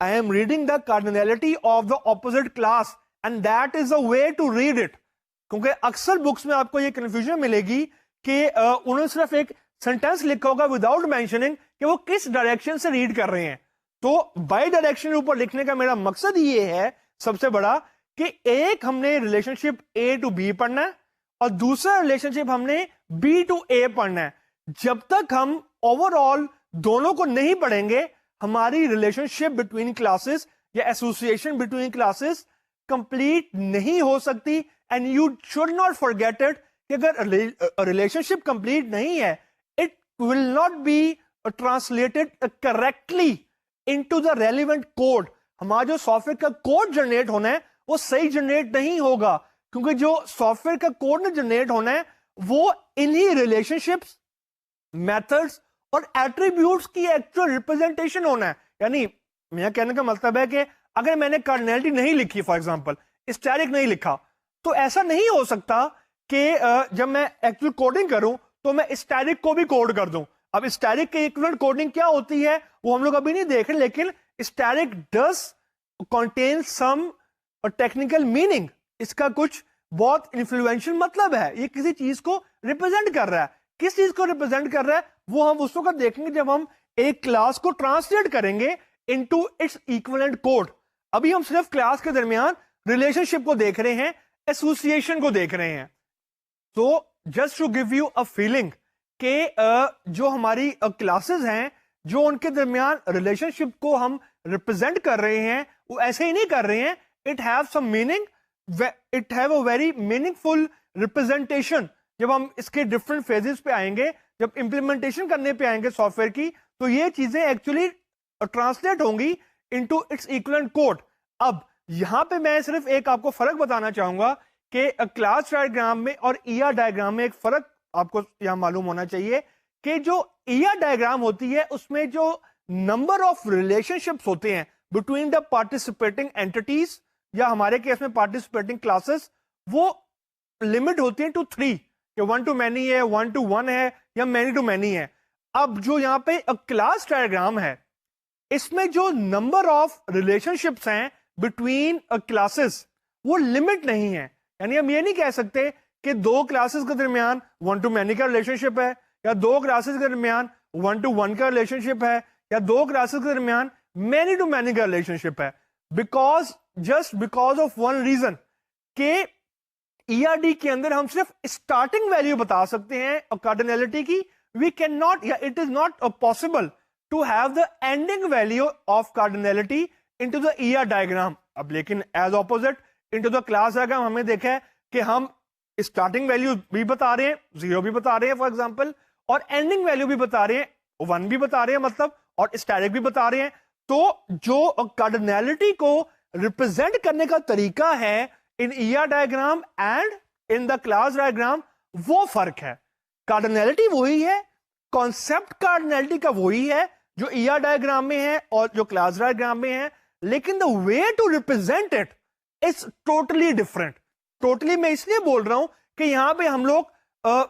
S1: I am reading the cardinality of the opposite class and that is a way to read it. क्योंकि अक्सर बुक्स में आपको ये कंफ्यूजन मिलेगी कि उन्होंने सिर्फ एक सेंटेंस लिखा होगा विदाउट मेंशनिंग कि वो किस डायरेक्शन से रीड कर रहे हैं। तो बाई डायरेक्शन के ऊपर लिखने का मेरा मकसद ये है सबसे बड़ा कि एक हमने रिलेशनशिप A टू B पढ़ना है और दूसरा रिलेशनशिप हमने B टू A पढ़ना है। जब तक हम ओवरऑल दोनों को नहीं पढ़ेंगे, हमारी रिलेशनशिप बिटवीन क्लासेस या एसोसिएशन बिटवीन क्लासेस कंप्लीट नहीं हो सकती। And you should not forget it कि अगर रिलेशनशिप कंप्लीट नहीं है, it will not be translated correctly into the relevant code. हमारा जो सॉफ्टवेयर का कोड जनरेट होना है वो सही जनरेट नहीं होगा, क्योंकि जो सॉफ्टवेयर का कोड ने जनरेट होना है वो इन्हीं रिलेशनशिप्स, मेथड्स और एट्रीब्यूट्स की एक्चुअल रिप्रेजेंटेशन होना है। यानी मेरा कहने का मतलब है कि अगर मैंने कार्डिनैलिटी नहीं लिखी, फॉर एग्जांपल स्टैटिक नहीं लिखा, तो ऐसा नहीं हो सकता कि जब मैं एक्चुअल कोडिंग करूं तो मैं स्टैटिक को भी कोड कर दूं। अब स्टैटिक की इक्विवेलेंट कोडिंग क्या होती है वो हम लोग अभी नहीं देख रहे, लेकिन static does contain some technical meaning. इसका कुछ बहुत इन्फ्लुएंशियल मतलब है, ये किसी चीज को रिप्रेजेंट कर रहा है। किस चीज को रिप्रेजेंट कर रहा है वो हम उस वक्त देखेंगे जब हम एक क्लास को ट्रांसलेट करेंगे इनटू इट्स इक्विवेलेंट कोड। अभी हम सिर्फ क्लास के दरमियान रिलेशनशिप को देख रहे हैं, एसोसिएशन को देख रहे हैं। तो just to give you a feeling कि जो हमारी क्लासेस हैं, जो उनके दरमियान रिलेशनशिप को हम रिप्रेजेंट कर रहे हैं, वो ऐसे ही नहीं कर रहे हैं। It have some meaning it have a very meaningful representation. जब हम इसके डिफरेंट फेजेस पे आएंगे, जब इंप्लीमेंटेशन करने पे आएंगे सॉफ्टवेयर की, तो ये चीजें एक्चुअली ट्रांसलेट होंगी इनटू इट्स इक्विवेलेंट कोड। अब यहां पे मैं सिर्फ एक आपको फर्क बताना चाहूंगा कि क्लास डायग्राम में और ईआर डायग्राम में एक फर्क आपको यहां मालूम होना चाहिए कि जो ईआर डायग्राम होती है उसमें जो नंबर ऑफ रिलेशनशिप्स होते हैं बिटवीन द पार्टिसिपेटिंग एंटिटीज या हमारे केस में पार्टिसिपेटिंग क्लासेस, वो लिमिट होती है टू 3 कि 1 to many है, 1 to 1 है या many to many है। अब जो यहां पे क्लास डायग्राम है, इसमें जो नंबर ऑफ रिलेशनशिप्स हैं बिटवीन क्लासेस वो लिमिट नहीं है। यानी हम ये नहीं कह सकते कि दो क्लासेस के दरमियान 1 to many का रिलेशनशिप है, या दो क्लासेस के दरमियान 1 to 1 का रिलेशनशिप है, या दो क्लासेस के दरमियान many to many का रिलेशनशिप है। Just because of one reason के ईआरडी के अंदर हम सिर्फ स्टार्टिंग वैल्यू बता सकते हैं कार्डिनलिटी की। वी कैन नॉट, या it is not possible to have the ending value of cardinality into the ER diagram. अब लेकिन as opposite into the class diagram हमने देखा है कि हम स्टार्टिंग वैल्यू भी बता रहे हैं, 0 भी बता रहे हैं फॉर एग्जांपल, और एंडिंग वैल्यू भी बता रहे हैं, 1 भी बता रहे हैं मतलब, और स्टैटिक भी बता रहे हैं। तो जो कार्डिनलिटी को रिप्रेजेंट करने का तरीका है in ER diagram and in the class diagram, वो फर्क है। कार्डिनलिटी वही है, कॉन्सेप्ट कार्डिनलिटी का वही है जो ईआर डायग्राम में है और जो क्लास डायग्राम में है, लेकिन the way to represent it is totally different. Totally मैं इसलिए बोल रहा हूं कि यहां पे हम लोग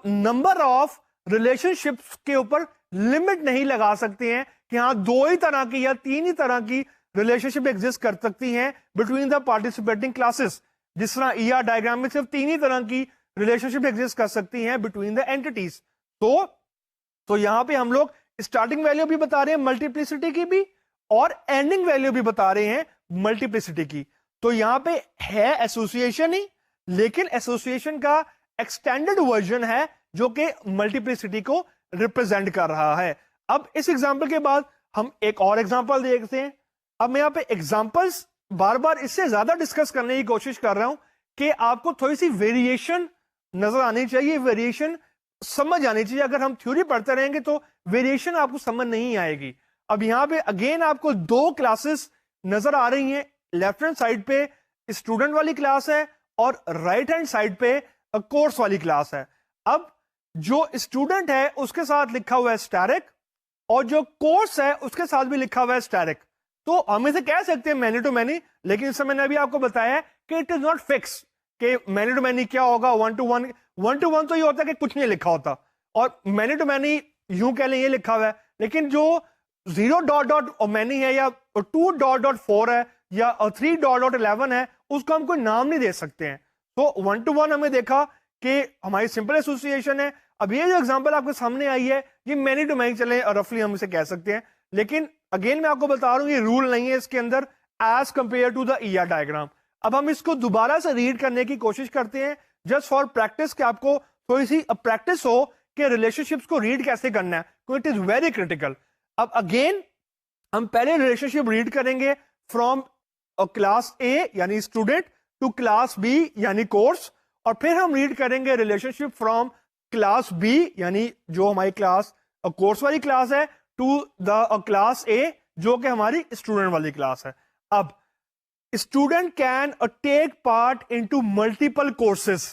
S1: नंबर ऑफ रिलेशनशिप्स के ऊपर लिमिट नहीं लगा सकते हैं कि हाँ 2 ही तरह की या 3 ही तरह की रिलेशनशिप एग्जिस्ट कर सकती हैं बिटवीन द पार्टिसिपेटिंग क्लासेस। जिस तरह ईआर डायग्राम में सिर्फ 3 ही तरह की रिलेशनशिप एग्जिस्ट कर सकती हैं बिटवीन द एंटिटीज। तो यहां पे हम लोग स्टार्टिंग वैल्यू भी बता रहे हैं मल्टीप्लिसिटी की भी, और एंडिंग वैल्यू भी बता रहे हैं मल्टीप्लिसिटी की। तो यहां पे है एसोसिएशन ही, लेकिन एसोसिएशन का एक्सटेंडेड वर्जन है जो कि मल्टीप्लिसिटी को रिप्रेजेंट कर रहा है। अब इस एग्जांपल के बाद हम एक और एग्जांपल देखते हैं। अब मैं यहां पे एग्जांपल्स बार बार इससे ज्यादा डिस्कस करने की कोशिश कर रहा हूं कि आपको थोड़ी सी वेरिएशन नजर आनी चाहिए, वेरिएशन समझ आनी चाहिए। अगर हम थ्योरी पढ़ते रहेंगे तो वेरिएशन आपको समझ नहीं आएगी। अब यहां पे अगेन आपको 2 क्लासेस नजर आ रही हैं। लेफ्ट हैंड साइड पे स्टूडेंट वाली क्लास है और राइट हैंड साइड पे कोर्स वाली क्लास है। अब जो स्टूडेंट है उसके साथ लिखा हुआ है स्टैटिक, और जो कोर्स है उसके साथ भी लिखा हुआ है स्टैटिक। तो हम इसे कह सकते हैं मैनी टू मैनी, लेकिन इस समय मैंने अभी आपको बताया कि इट इज नॉट फिक्स कि मैनी टू मैनी क्या होगा। 1 to 1, 1 to 1 तो ये होता है कि कुछ नहीं लिखा होता, और मैनी टू मैनी यूं कह लें ये लिखा हुआ है। लेकिन जो 0 मैनी है, या 2 है, या 3 11 है, उसको हम कोई नाम नहीं दे सकते हैं। तो 1 to 1 हमने देखा कि हमारी सिंपल एसोसिएशन है। अब ये जो एग्जांपल आपके सामने आई है ये मैनी टू मैनी चले रफली हम इसे कह सकते हैं, लेकिन अगेन मैं आपको बता रहा हूं ये रूल नहीं है इसके अंदर as compare to the ER diagram. अब हम इसको दोबारा से रीड करने की कोशिश करते हैं जस्ट फॉर प्रैक्टिस, कि आपको थोड़ी सी प्रैक्टिस हो कि रिलेशनशिप्स को रीड कैसे करना है, क्योंकि इट इज वेरी क्रिटिकल। अब अगेन हम पहले रिलेशनशिप रीड करेंगे फ्रॉम क्लास ए यानी स्टूडेंट टू क्लास बी यानी कोर्स, और फिर हम रीड करेंगे रिलेशनशिप फ्रॉम क्लास बी यानी जो हमारी क्लास कोर्स वाली क्लास है टू द क्लास ए जो कि हमारी स्टूडेंट वाली क्लास है। अब student can take part into multiple courses.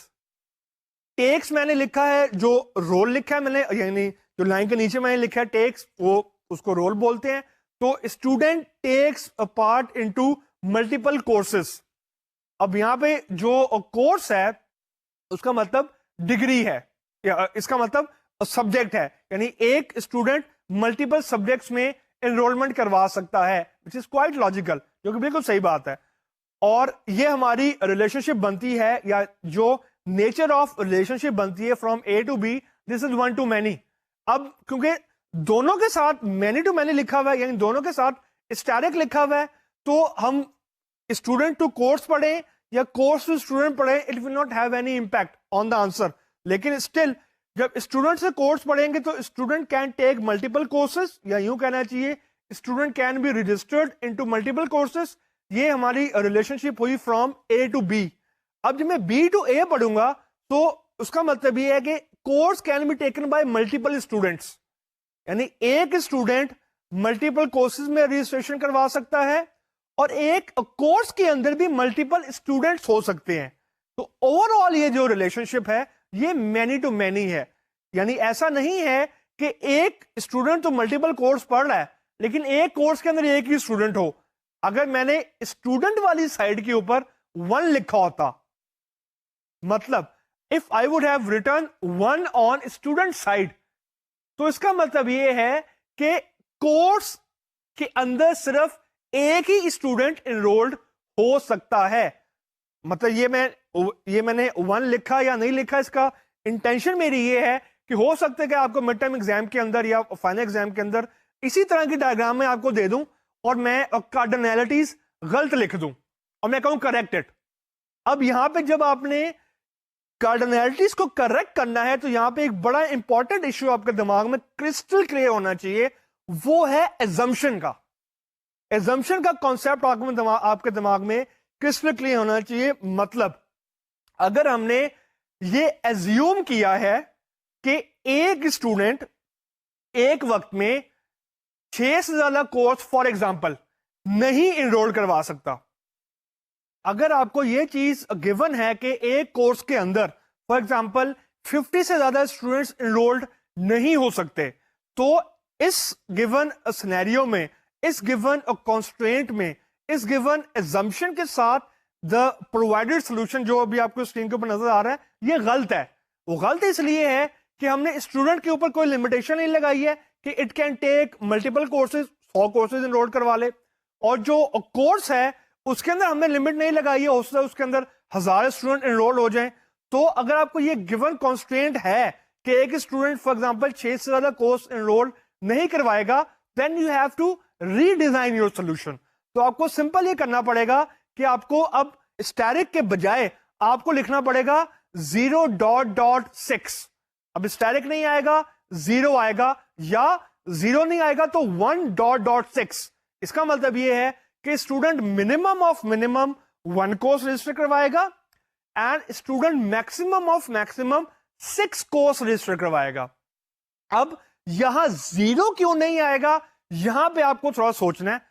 S1: Takes मैंने लिखा है, जो रोल लिखा है मैंने, यानी जो लाइन के नीचे मैंने लिखा है टेक्स, वो उसको रोल बोलते हैं। तो student takes a part into multiple courses. अब यहां पे जो कोर्स है उसका मतलब डिग्री है, या इसका मतलब सब्जेक्ट है, यानी एक स्टूडेंट मल्टीपल सब्जेक्ट्स में एनरोलमेंट करवा सकता है, विच इज क्वाइट लॉजिकल, जो कि बिल्कुल सही बात है। और ये हमारी रिलेशनशिप बनती है, या जो नेचर ऑफ रिलेशनशिप बनती है from A to B, this is 1 to many। अब क्योंकि दोनों के साथ मैनी टू मैनी लिखा हुआ है, यानी दोनों के साथ स्टैटिक लिखा हुआ है, तो हम स्टूडेंट टू कोर्स पढ़े या कोर्स टू स्टूडेंट पढ़े, it will not have any impact on the answer. लेकिन स्टिल जब स्टूडेंट से कोर्स पढ़ेंगे तो student can take multiple courses, या यूं कहना चाहिए student can be registered into multiple courses. ये हमारी रिलेशनशिप हुई फ्रॉम ए टू बी। अब जब मैं B to A पढ़ूंगा तो उसका मतलब ये है कि course can be taken by multiple students, यानी एक स्टूडेंट मल्टीपल कोर्सेज में रजिस्ट्रेशन करवा सकता है और एक कोर्स के अंदर भी मल्टीपल स्टूडेंट्स हो सकते हैं। तो ओवरऑल ये जो रिलेशनशिप है ये मैनी टू मैनी है, यानी ऐसा नहीं है कि एक स्टूडेंट तो मल्टीपल कोर्स पढ़ रहा है लेकिन एक कोर्स के अंदर एक ही स्टूडेंट हो। अगर मैंने स्टूडेंट वाली साइड के ऊपर 1 लिखा होता, मतलब if I would have written 1 on student side, तो इसका मतलब ये है कि कोर्स के अंदर सिर्फ एक ही स्टूडेंट एनरोल्ड हो सकता है। मतलब ये मैंने 1 लिखा या नहीं लिखा, इसका इंटेंशन मेरी ये है कि हो सकता है कि आपको मिड टर्म एग्जाम के अंदर या फाइनल एग्जाम के अंदर इसी तरह की डायग्राम में आपको दे दूं और मैं कार्डिनैलिटीज गलत लिख दूं और मैं कहूं करेक्टेड। अब यहां पे जब आपने कार्डिनैलिटीज को करेक्ट करना है तो यहां पे एक बड़ा इंपॉर्टेंट इश्यू आपके दिमाग में क्रिस्टल क्लियर होना चाहिए, वो है एजम्पशन का। एजम्पशन का कॉन्सेप्ट आपके दिमाग में क्रिस्टल क्लियर होना चाहिए। मतलब अगर हमने ये एज्यूम किया है कि एक स्टूडेंट एक वक्त में 6 से ज्यादा कोर्स फॉर एग्जांपल नहीं इनरोल करवा सकता, अगर आपको ये चीज गिवन है कि एक कोर्स के अंदर फॉर एग्जांपल 50 से ज्यादा स्टूडेंट्स इनरोल्ड नहीं हो सकते, तो इस गिवन सिनेरियो में, इस गिवन कॉन्स्ट्रेंट में, इस गिवन एजम्पशन के साथ द प्रोवाइडेड सॉल्यूशन जो अभी आपको स्क्रीन के ऊपर नजर आ रहा है ये गलत है। वो गलत इसलिए है कि हमने स्टूडेंट के ऊपर कोई लिमिटेशन नहीं लगाई है कि it can take multiple courses, 100 courses enrol करवा ले, और जो कोर्स है उसके अंदर हमने लिमिट नहीं लगाई है, हो सकता है उसके अंदर 1000 स्टूडेंट एनरोल हो जाएं। तो अगर आपको ये गिवन कॉन्स्ट्रेंट है कि एक स्टूडेंट फॉर एग्जांपल 6 से ज्यादा कोर्स एनरोल नहीं करवाएगा, then you have to redesign your solution. तो आपको सिंपल ये करना पड़ेगा कि आपको अब स्टैटिक के बजाय आपको लिखना पड़ेगा 0.6। अब स्टैटिक नहीं आएगा 0 आएगा, या 0 नहीं आएगा तो 1.6। इसका मतलब ये है कि student minimum of minimum 1 course register करवाएगा and student maximum of maximum 6 course register करवाएगा। अब यहां 0 क्यों नहीं आएगा, यहां पे आपको थोड़ा सोचना है।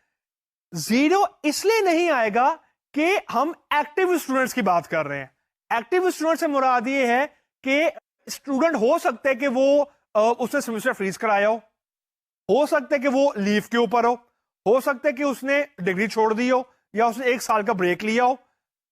S1: 0 इसलिए नहीं आएगा कि हम एक्टिव स्टूडेंट्स की बात कर रहे हैं। एक्टिव स्टूडेंट से मुराद ये है कि स्टूडेंट हो सकते हैं कि वो उसने सेमेस्टर फ्रीज कराया हो सकता है कि वो लीव के ऊपर हो सकता है कि उसने डिग्री छोड़ दी हो, या उसने 1 साल का ब्रेक लिया हो।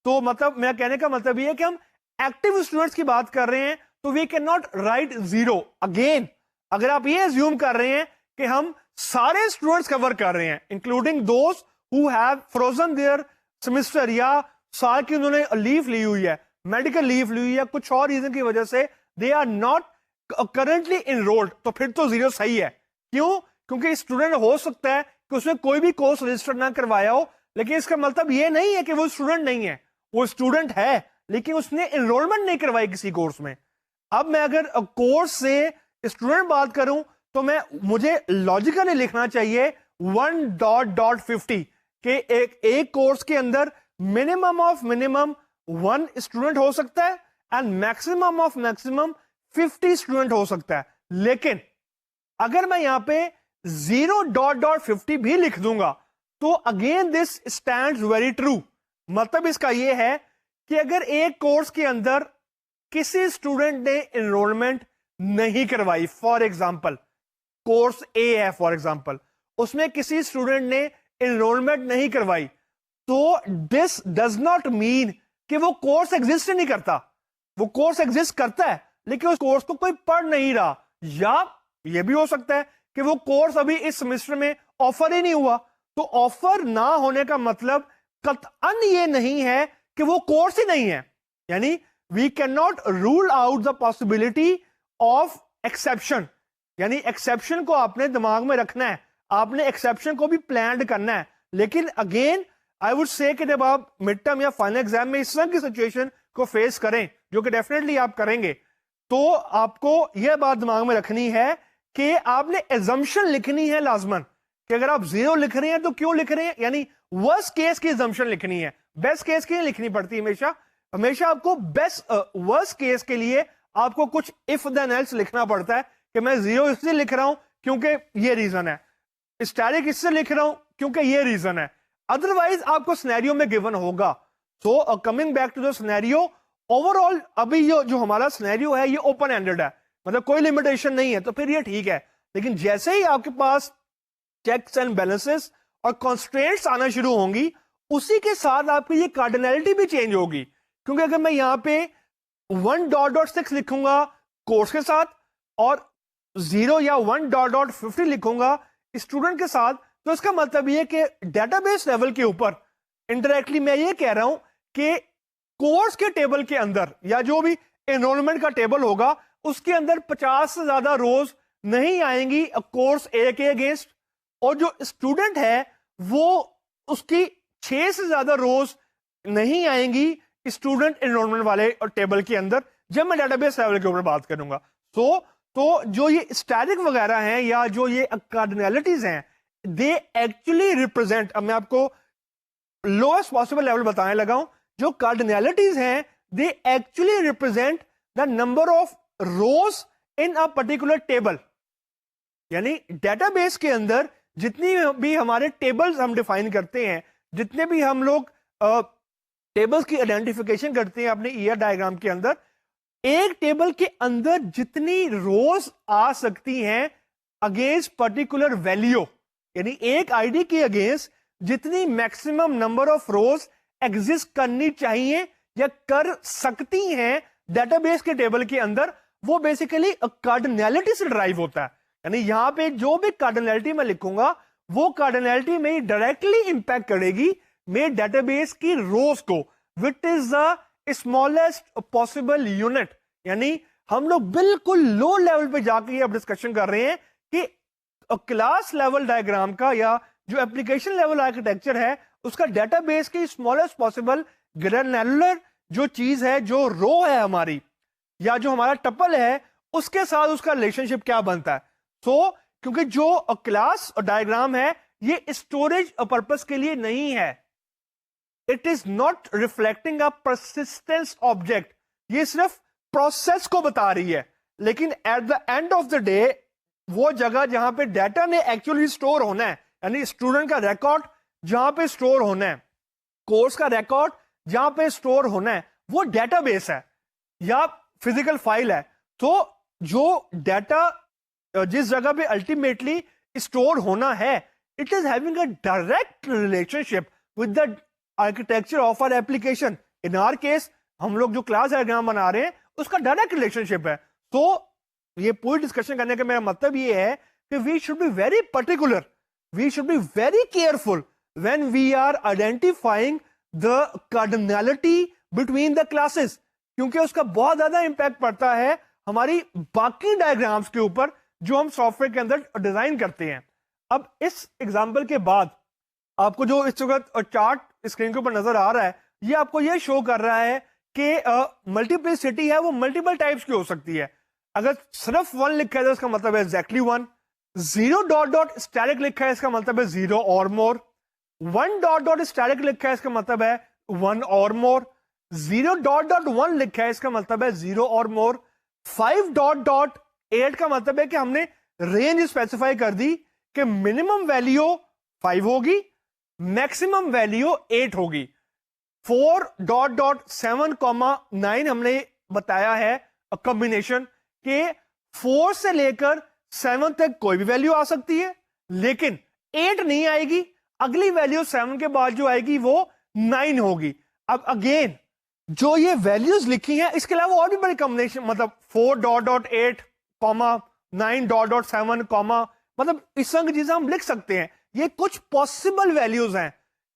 S1: तो मतलब मेरा कहने का मतलब ये है कि हम एक्टिव स्टूडेंट्स की बात कर रहे हैं, तो we can not write 0 again. अगर आप ये अज्यूम कर रहे हैं कि हम सारे स्टूडेंट्स कवर कर रहे हैं इंक्लूडिंग दोस्त who have frozen their semester, या साल की उन्होंने लीव ली हुई है, मेडिकल लीव ली हुई है, कुछ और रीजन की वजह से they are not currently enrolled, तो फिर तो 0 सही है। क्यों? क्योंकि स्टूडेंट हो सकता है कि उसने कोई भी कोर्स रजिस्टर ना करवाया हो, लेकिन इसका मतलब ये नहीं है कि वो स्टूडेंट नहीं है, वो स्टूडेंट है लेकिन उसने एनरोलमेंट नहीं करवाई किसी कोर्स में। अब मैं अगर कोर्स से स्टूडेंट बात करूं तो मुझे लॉजिकली लिखना चाहिए 1.50 कि एक कोर्स के अंदर मिनिमम ऑफ मिनिमम 1 स्टूडेंट हो सकता है and maximum of maximum 50 student हो सकता है। लेकिन अगर मैं यहां पे 0.50 भी लिख दूंगा तो again this stands very true. मतलब इसका यह है कि अगर एक कोर्स के अंदर किसी स्टूडेंट ने एनरोलमेंट नहीं करवाई, फॉर एग्जांपल कोर्स ए है फॉर एग्जांपल, उसमें किसी स्टूडेंट ने एनरोलमेंट नहीं करवाई, तो दिस डज नॉट मीन कि वो कोर्स एग्जिस्ट नहीं करता। वो कोर्स एग्जिस्ट करता है लेकिन उस कोर्स को कोई पढ़ नहीं रहा, या ये भी हो सकता है कि वो कोर्स अभी इस सेमेस्टर में ऑफर ही नहीं हुआ। तो ऑफर ना होने का मतलब कतअन ये नहीं है कि वो कोर्स ही नहीं है। यानी we can not rule out the possibility of exception. यानी एक्सेप्शन को आपने दिमाग में रखना है, आपने एक्सेप्शन को भी प्लान करना है। लेकिन अगेन आई वुड से कि जब आप मिड टर्म या फाइनल एग्जाम में इस तरह की सिचुएशन को फेस करें, जो कि डेफिनेटली आप करेंगे, तो आपको यह बात दिमाग में रखनी है कि आपने एजम्पशन लिखनी है लाजमन, कि अगर आप 0 लिख रहे हैं तो क्यों लिख रहे हैं, यानी वर्स्ट केस की एजम्पशन लिखनी है, बेस्ट केस की नहीं लिखनी पड़ती हमेशा। हमेशा आपको बेस्ट वर्स्ट केस के लिए आपको कुछ इफ देन एल्स लिखना पड़ता है कि मैं 0 इसलिए लिख रहा हूं क्योंकि ये रीजन है, स्टैटिक इससे लिख रहा हूं क्योंकि ये रीजन है, अदरवाइज आपको सिनेरियो में गिवन होगा। So coming back to the scenario, overall अभी जो हमारा सिनेरियो है ये ओपन एंडेड है, मतलब कोई लिमिटेशन नहीं है, तो फिर ये ठीक है। लेकिन जैसे ही आपके पास चेक्स एंड बैलेंसेस और कॉन्स्ट्रेंट्स आना शुरू होंगी, उसी के साथ आपकी ये कार्डिनैलिटी भी चेंज होगी। क्योंकि अगर मैं यहां पे 1.6 लिखूंगा कोर्स के साथ और 0 या 1.50 लिखूंगा स्टूडेंट के साथ, तो इसका मतलब ये कि डेटाबेस लेवल के ऊपर इंडायरेक्टली मैं ये कह रहा हूं कि कोर्स के टेबल के अंदर या जो भी एनरोलमेंट का टेबल होगा उसके अंदर 50 से ज्यादा रोज नहीं आएंगी कोर्स ए के अगेंस्ट, और जो स्टूडेंट है वो उसकी 6 से ज्यादा रोज नहीं आएंगी स्टूडेंट एनरोलमेंट वाले टेबल के अंदर, जब मैं डेटाबेस लेवल के ऊपर बात करूंगा। तो जो ये स्टैटिक वगैरह हैं या जो ये कार्डिनैलिटीज हैं, दे एक्चुअली रिप्रेजेंट, अब मैं आपको लोएस्ट पॉसिबल लेवल बताने लगा हूं, जो कार्डिनैलिटीज हैं they actually represent the number of rose in a particular table. यानी डेटाबेस के अंदर जितनी भी हमारे टेबल्स हम डिफाइन करते हैं, जितने भी हम लोग टेबल्स की आइडेंटिफिकेशन करते हैं अपने ईयर डायग्राम के अंदर, एक टेबल के अंदर जितनी रोज आ सकती हैं अगेंस्ट पर्टिकुलर वैल्यू, यानी एक आईडी के अगेंस्ट जितनी maximum number of rose exist करनी चाहिए या कर सकती हैं डेटाबेस के टेबल के अंदर, वो बेसिकली कार्डिनैलिटी से ड्राइव होता है। यानी यहां पे जो भी कार्डिनैलिटी मैं लिखूंगा वो कार्डिनैलिटी में डायरेक्टली इंपैक्ट करेगी मेरे डेटाबेस की रोज को, विच is the smallest possible unit. यानी हम लोग बिल्कुल लो लेवल पे जाके अब डिस्कशन कर रहे हैं कि क्लास लेवल डायग्राम का या जो एप्लीकेशन लेवल आर्किटेक्चर है उसका डेटाबेस की स्मॉलेस्ट पॉसिबल ग्रैन्युलर जो चीज है, जो रो है हमारी या जो हमारा टपल है, उसके साथ उसका रिलेशनशिप क्या बनता है। क्योंकि जो क्लास डायग्राम है ये स्टोरेज पर्पस के लिए नहीं है, it is not reflecting a persistence object, ये सिर्फ प्रोसेस को बता रही है। लेकिन at the end of the day वो जगह जहां पे डाटा ने एक्चुअली स्टोर होना है, यानी स्टूडेंट का रिकॉर्ड जहां पे स्टोर होना है, कोर्स का रिकॉर्ड जहां पे स्टोर होना है, वो डेटाबेस है या फिजिकल फाइल है। तो जो डाटा जिस जगह पे अल्टीमेटली स्टोर होना है, it is having a direct relationship with the architecture of our application. In our case हम लोग जो क्लास डायग्राम बना रहे हैं उसका डायरेक्ट रिलेशनशिप है। तो ये पूरी डिस्कशन करने का मेरा मतलब ये है कि we should be very particular, we should be very careful when we are identifying the cardinality between the classes, क्योंकि उसका बहुत ज्यादा इंपैक्ट पड़ता है हमारी बाकी डायग्राम्स के ऊपर जो हम सॉफ्टवेयर के अंदर डिजाइन करते हैं। अब इस एग्जांपल के बाद आपको जो इस वक्त चार्ट स्क्रीन के ऊपर नजर आ रहा है, ये आपको ये शो कर रहा है कि मल्टीप्लिसिटी है वो मल्टीपल टाइप्स की हो सकती है। अगर सिर्फ 1 लिखा है तो इसका मतलब है एग्जैक्टली 1, 0 डॉट डॉट स्टैटिक लिखा है इसका मतलब है 0 और मोर, 1 डॉट डॉट स्टैटिक लिखा है इसका मतलब है 1 और मोर, 0 डॉट डॉट 1 लिखा है इसका मतलब है 0 और मोर, 5 डॉट डॉट 8 का मतलब है कि हमने रेंज स्पेसिफाई कर दी कि मिनिमम वैल्यू 5 होगी, मैक्सिमम वैल्यू 8 होगी। 4 डॉट डॉट 7,9 हमने बताया है कॉम्बिनेशन के 4 से लेकर 7 तक कोई भी वैल्यू आ सकती है, लेकिन 8 नहीं आएगी, अगली वैल्यू 7 के बाद जो आएगी वो 9 होगी। अब अगेन जो ये वैल्यूज लिखी हैं इसके अलावा और भी बड़ी कॉम्बिनेशन, मतलब 4 dot dot 8 comma 9 dot dot 7 comma, मतलब इस तरह की चीजें हम लिख सकते हैं। ये कुछ पॉसिबल वैल्यूज हैं,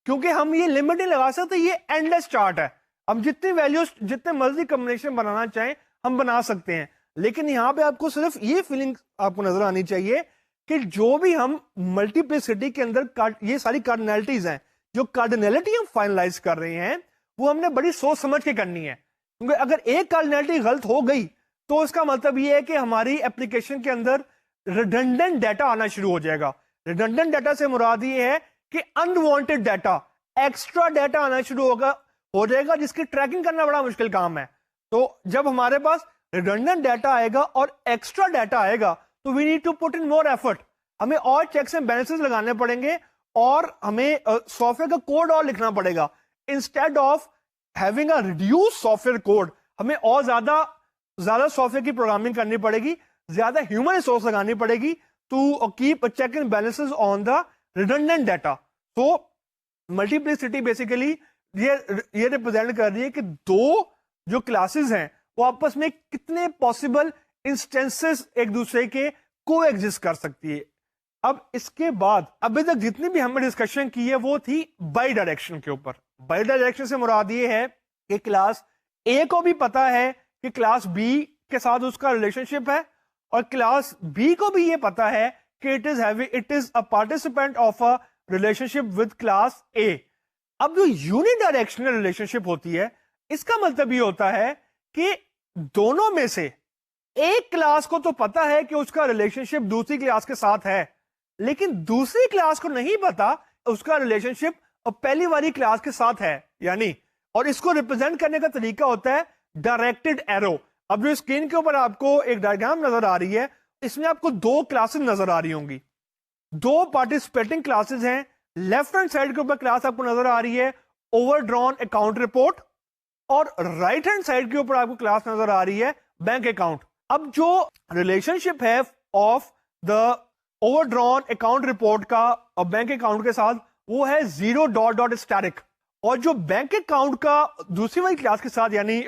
S1: क्योंकि हम ये लिमिट नहीं लगा सकते, ये एंडलेस चार्ट है। हम जितनी वैल्यूज जितने मर्जी कॉम्बिनेशन बनाना चाहें हम बना सकते हैं। लेकिन यहां पे आपको सिर्फ ये फीलिंग आपको नजर आनी चाहिए कि जो भी हम मल्टीप्लिसिटी के अंदर ये सारी कार्डिनैलिटीज हैं, जो कार्डिनैलिटी हम फाइनलाइज कर रहे हैं वो हमने बड़ी सोच समझ के करनी है। क्योंकि अगर एक कार्डिनैलिटी गलत हो गई तो इसका मतलब ये है कि हमारी एप्लीकेशन के अंदर रिडंडेंट डाटा आना शुरू हो जाएगा। रिडंडेंट डाटा से मुराद ये है कि अनवांटेड डाटा, एक्स्ट्रा डाटा आना शुरू हो जाएगा, जिसकी ट्रैकिंग करना बड़ा मुश्किल काम है। तो जब हमारे पास रिडंडेंट डाटा आएगा और एक्स्ट्रा डाटा आएगा तो we need to put in more effort, हमें और चेक्स एंड बैलेंसेस लगाने पड़ेंगे और हमें सॉफ्टवेयर का कोड और लिखना पड़ेगा। Instead of having a reduce software code, हमें और ज्यादा सॉफ्टवेयर की प्रोग्रामिंग करनी पड़ेगी, ज्यादा ह्यूमन रिसोर्स लगानी पड़ेगी to keep check and balances on the redundant data. तो मल्टीप्लिसिटी बेसिकली ये रिप्रेजेंट कर रही है कि दो जो क्लासेस हैं वो आपस में कितने पॉसिबल इंस्टेंसेस एक दूसरे के को एग्जिस्ट कर सकती है। अब इसके बाद अभी तक जितनी भी हमने डिस्कशन की है वो थी बाई डायरेक्शन के ऊपर। बाई डायरेक्शन से मुराद ये है कि क्लास ए को भी पता है कि क्लास बी के साथ उसका रिलेशनशिप है और क्लास बी को भी ये पता है कि it is a participant of a relationship with class ए। अब जो यूनिडायरेक्शनल रिलेशनशिप होती है इसका मतलब ये होता है कि दोनों में से एक क्लास को तो पता है कि उसका रिलेशनशिप दूसरी क्लास के साथ है, लेकिन दूसरी क्लास को नहीं पता उसका रिलेशनशिप पहली वाली क्लास के साथ है यानी। और इसको रिप्रेजेंट करने का तरीका होता है डायरेक्टेड एरो। अब जो स्क्रीन के ऊपर आपको एक डायग्राम नजर आ रही है इसमें आपको दो क्लासेस नजर आ रही होंगी, दो पार्टिसिपेटिंग क्लासेस हैं। लेफ्ट हैंड साइड के ऊपर क्लास आपको नजर आ रही है ओवरड्रॉन अकाउंट रिपोर्ट और राइट हैंड साइड के ऊपर आपको क्लास नजर आ रही है बैंक अकाउंट। अब जो रिलेशनशिप है of the overdrawn account report का और बैंक अकाउंट के साथ वो है 0.स्टैटिक, और जो बैंक अकाउंट का दूसरी वाली क्लास के साथ यानी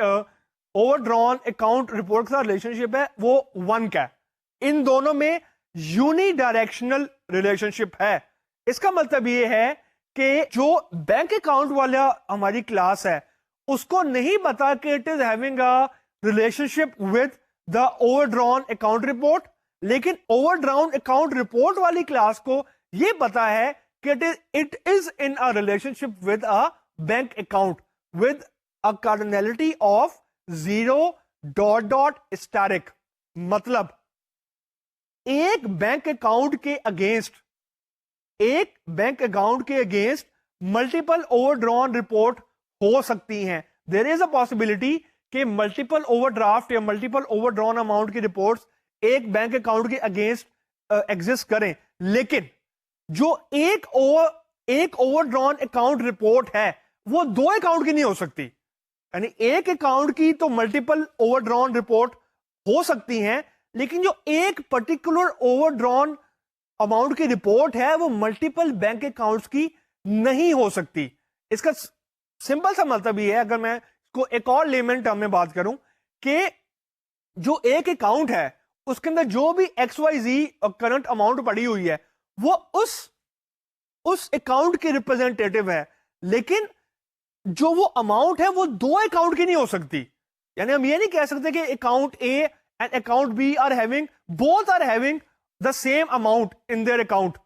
S1: ओवरड्रॉन अकाउंट रिपोर्ट का रिलेशनशिप है वो 1 का। इन दोनों में यूनिडायरेक्शनल रिलेशनशिप है। इसका मतलब ये है कि जो बैंक अकाउंट वाला हमारी क्लास है उसको नहीं पता कि it is having a relationship with the overdrawn account report, लेकिन ओवरड्रॉन अकाउंट रिपोर्ट वाली क्लास को यह पता है कि it is in a relationship with a bank account with a cardinality of 0.स्टैटिक। मतलब एक बैंक अकाउंट के अगेंस्ट मल्टीपल ओवरड्रॉन रिपोर्ट हो सकती हैं। देयर इज अ पॉसिबिलिटी कि मल्टीपल ओवरड्राफ्ट या मल्टीपल ओवरड्रॉन अमाउंट की रिपोर्ट्स एक बैंक अकाउंट के अगेंस्ट एग्जिस्ट करें, लेकिन जो एक ओवरड्रॉन अकाउंट रिपोर्ट है वो दो अकाउंट की नहीं हो सकती। यानी एक अकाउंट की तो मल्टीपल ओवरड्रॉन रिपोर्ट हो सकती हैं, लेकिन जो एक पर्टिकुलर ओवरड्रॉन अमाउंट की रिपोर्ट है वो मल्टीपल बैंक अकाउंट्स की नहीं हो सकती। इसका सिंपल सा मतलब ये है, अगर मैं इसको एक और लेमन टर्म में बात करूं, कि जो एक अकाउंट है उसके अंदर जो भी XYZ करंट अमाउंट पड़ी हुई है वो उस अकाउंट की रिप्रेजेंटेटिव है, लेकिन जो वो अमाउंट है वो दो अकाउंट की नहीं हो सकती। यानी हम ये नहीं कह सकते कि account A and account B are having the same amount in their account.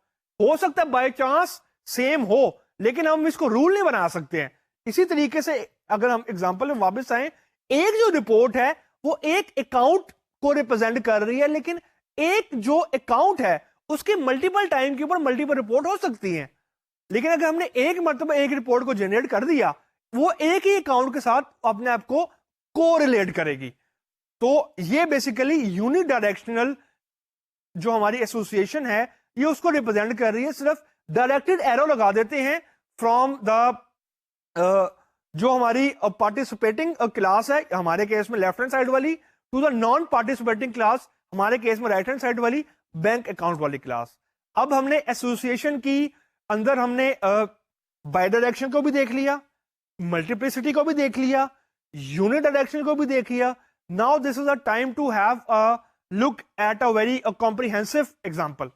S1: हो सकता है बाय चांस सेम हो, लेकिन हम इसको रूल नहीं बना सकते हैं। इसी तरीके से अगर हम एग्जांपल में वापस आए, एक जो रिपोर्ट है वो एक अकाउंट को रिप्रेजेंट कर रही है, लेकिन एक जो अकाउंट है उसके मल्टीपल टाइम के ऊपर मल्टीपल रिपोर्ट हो सकती हैं। लेकिन अगर हमने एक मरतबा एक रिपोर्ट को जनरेट कर दिया वो एक ही अकाउंट के साथ अपने आप को कोरिलेट करेगी। तो ये बेसिकली यूनिडायरेक्शनल जो हमारी एसोसिएशन है ये उसको रिप्रेजेंट कर रही है। सिर्फ डायरेक्टेड एरो लगा देते हैं फ्रॉम द जो हमारी पार्टिसिपेटिंग क्लास है हमारे केस में लेफ्ट हैंड साइड वाली, to the non participating class हमारे केस में राइट हैंड साइड वाली बैंक अकाउंट वाली क्लास। अब हमने एसोसिएशन की अंदर हमने बाई डायरेक्शन को भी देख लिया, मल्टीप्लिसिटी को भी देख लिया, यूनिट डायरेक्शन को भी देख लिया। Now this is a time to have a look at a very comprehensive example.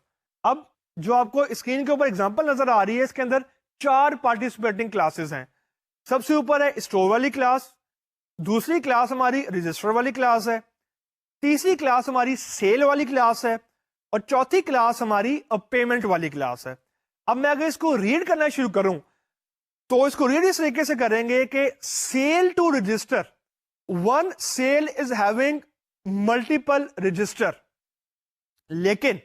S1: अब जो आपको स्क्रीन के ऊपर एग्जांपल नजर आ रही है इसके अंदर 4 पार्टिसिपेटिंग क्लासेस हैं। सबसे ऊपर है स्टोर वाली क्लास, दूसरी क्लास हमारी रजिस्टर वाली क्लास है, तीसरी क्लास हमारी सेल वाली क्लास है और चौथी क्लास हमारी पेमेंट वाली क्लास है। अब मैं अगर इसको रीड करना शुरू करूं तो इसको रीड इस तरीके से करेंगे कि sale to register, one sale is having multiple register, लेकिन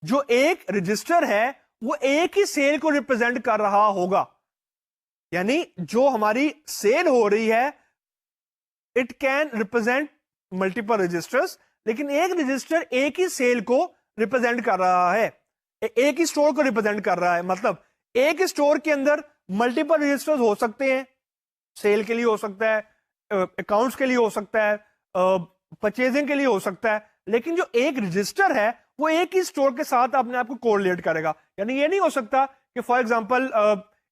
S1: जो एक रजिस्टर है वो एक ही सेल को रिप्रेजेंट कर रहा होगा। यानी जो हमारी सेल हो रही है it can represent multiple registers, लेकिन एक रजिस्टर एक ही सेल को रिप्रेजेंट कर रहा है, एक ही स्टोर को रिप्रेजेंट कर रहा है। मतलब एक स्टोर के अंदर मल्टीपल रजिस्टर्स हो सकते हैं, सेल के लिए हो सकता है, अकाउंट्स के लिए हो सकता है, परचेजिंग के लिए हो सकता है, लेकिन जो एक रजिस्टर है वो एक ही स्टोर के साथ अपने आप को कोरिलेट करेगा। यानी ये नहीं हो सकता कि फॉर एग्जांपल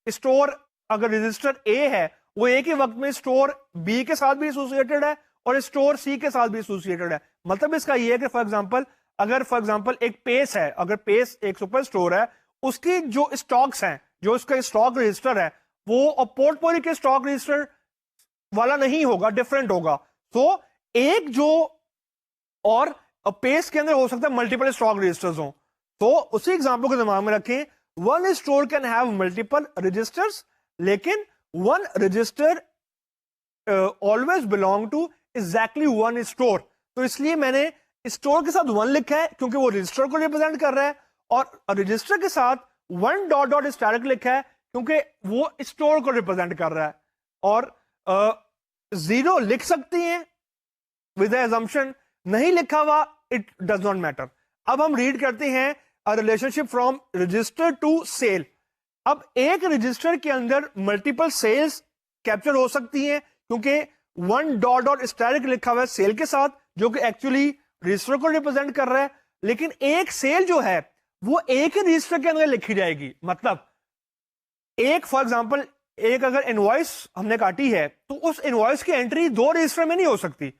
S1: स्टोर अगर रजिस्टर ए है वो एक ही वक्त में स्टोर बी के साथ भी एसोसिएटेड है और स्टोर सी के साथ भी एसोसिएटेड है। मतलब इसका ये है कि फॉर एग्जांपल एक पेस है, अगर पेस एक सुपर स्टोर है, उसकी जो स्टॉक्स हैं, जो उसका स्टॉक रजिस्टर है वो पोर्टफोलियो के स्टॉक रजिस्टर वाला नहीं होगा, डिफरेंट होगा। तो एक जो और पेस के अंदर हो सकता है मल्टीपल स्टॉक रजिस्टर्स हो। तो उसी एग्जांपल को दिमाग में रखें, one store can have multiple registers, लेकिन one register always belong to exactly one store. तो इसलिए मैंने स्टोर के साथ वन लिखा है क्योंकि वो रजिस्टर को रिप्रेजेंट कर रहा है, और रजिस्टर के साथ वन डॉट डॉट स्टैटिक लिखा है क्योंकि वो स्टोर को रिप्रेजेंट कर रहा है। और जीरो लिख सकती हैं विद एजम्पशन, नहीं लिखा हुआ इट डज नॉट मैटर। अब हम रीड करते हैं a relationship from register to sale. अब एक रजिस्टर के अंदर मल्टीपल सेल्स कैप्चर हो सकती हैं क्योंकि वन डॉट डॉट स्टैटिक लिखा हुआ है सेल के साथ, जो कि एक्चुअली रजिस्टर को रिप्रेजेंट कर रहा है, लेकिन एक सेल जो है वो एक ही रजिस्टर के अंदर लिखी जाएगी। मतलब एक फॉर एग्जांपल एक अगर इनवॉइस हमने काटी है तो उस इनवॉइस की एंट्री दो रजिस्टर में नहीं हो सकती,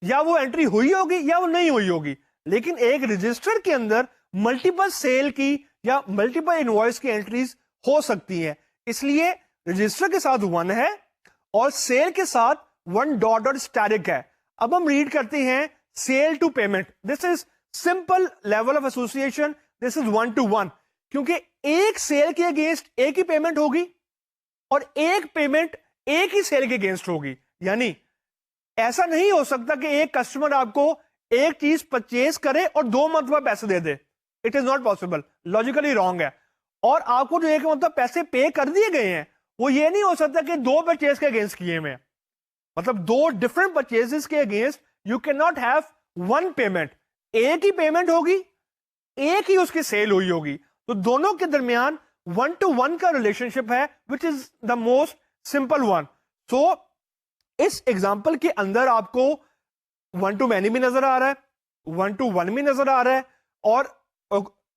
S1: या वो एंट्री हुई होगी या वो नहीं हुई होगी। लेकिन एक रजिस्टर के अंदर मल्टीपल सेल की या मल्टीपल इनवॉइस की एंट्रीज हो सकती हैं। इसलिए रजिस्टर के साथ वन है और सेल के साथ वन डॉट डॉट स्टैटिक है। अब हम रीड करते हैं sale to payment. This is simple level of association, this is one to one, क्योंकि एक सेल के अगेंस्ट एक ही पेमेंट होगी और एक पेमेंट एक ही सेल के अगेंस्ट होगी। यानी ऐसा नहीं हो सकता कि एक कस्टमर आपको एक चीज परचेज करे और दो मरतबा पैसे दे दे, it is not possible, logically wrong है। और आपको जो एक मतलब पैसे पे कर दिए गए हैं वो ये नहीं हो सकता कि दो परचेज के अगेंस्ट किए हुए, मतलब दो डिफरेंट परचेजेस के against you can not have one payment. एक ही पेमेंट होगी, एक ही उसकी सेल हुई होगी, तो दोनों के दरमियान वन टू वन का रिलेशनशिप है which is the most simple one. So इस एग्जाम्पल के अंदर आपको वन टू मैनी भी नजर आ रहा है, वन टू वन भी नजर आ रहा है, और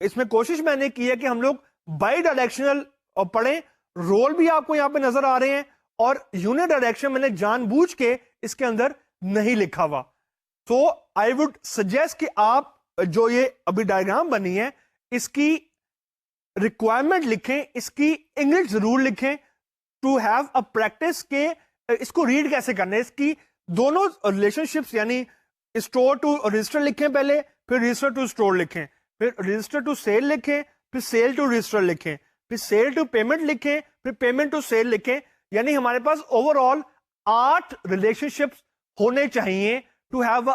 S1: इसमें कोशिश मैंने की है कि हम लोग बाई डायरेक्शनल पढ़ें। रोल भी आपको यहां पे नजर आ रहे हैं और यूनिट डायरेक्शन मैंने जानबूझ के इसके अंदर नहीं लिखा हुआ। तो आई वुड सजेस्ट कि आप जो ये अभी डायग्राम बनी है इसकी रिक्वायरमेंट लिखें, इसकी इंग्लिश जरूर लिखें टू हैव अ प्रैक्टिस के इसको रीड कैसे करना है। इसकी दोनों रिलेशनशिप्स यानी स्टोर टू रजिस्टर लिखें पहले, फिर रजिस्टर टू स्टोर लिखें, फिर रजिस्टर टू सेल लिखें, फिर सेल टू रजिस्टर लिखें, फिर सेल टू पेमेंट लिखें, फिर पेमेंट टू सेल लिखें। यानी हमारे पास ओवरऑल 8 रिलेशनशिप्स होने चाहिए to have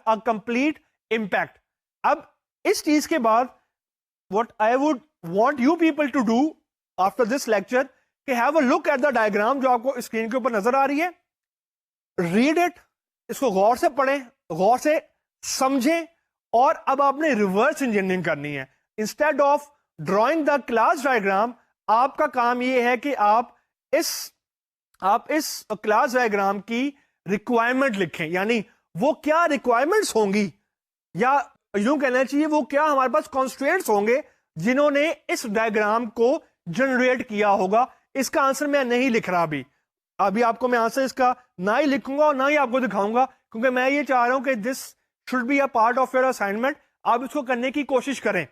S1: a complete impact. अब इस चीज के बाद what I would want you people to do after this lecture कि have a look at the diagram जो आपको स्क्रीन के ऊपर नजर आ रही है, read it, इसको गौर से पढ़ें, गौर से समझें, और अब आपने रिवर्स इंजीनियरिंग करनी है। Instead of drawing the class diagram, आपका काम यह है कि आप इस क्लास डायग्राम की रिक्वायरमेंट लिखें, यानी वो क्या रिक्वायरमेंट्स होंगी, या यूं कहना चाहिए वो क्या हमारे पास कॉन्स्ट्रेंट्स होंगे जिन्होंने इस डायग्राम को जनरेट किया होगा। इसका आंसर मैं नहीं लिख रहा अभी आपको मैं आंसर इसका ना ही लिखूंगा और ना ही आपको दिखाऊंगा, क्योंकि मैं ये चाह रहा हूं कि this should be a part of your assignment. आप इसको करने की कोशिश करें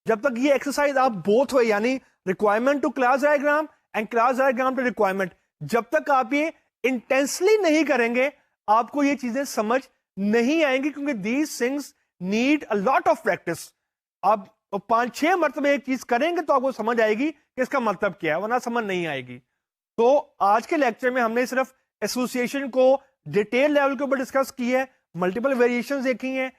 S1: जब तक ये एक्सरसाइज आप बोथ हो, यानी requirement to class diagram and class diagram to requirement, जब तक आप ये इंटेंसली नहीं करेंगे आपको ये चीजें समझ नहीं आएंगी, क्योंकि these things need a lot of practice. आप 5-6 मरतबे एक चीज करेंगे तो आपको समझ आएगी कि इसका मतलब क्या है, वरना समझ नहीं आएगी। तो आज के लेक्चर में हमने सिर्फ एसोसिएशन को डिटेल लेवल के ऊपर डिस्कस की है, मल्टीपल वेरिएशंस देखी हैं,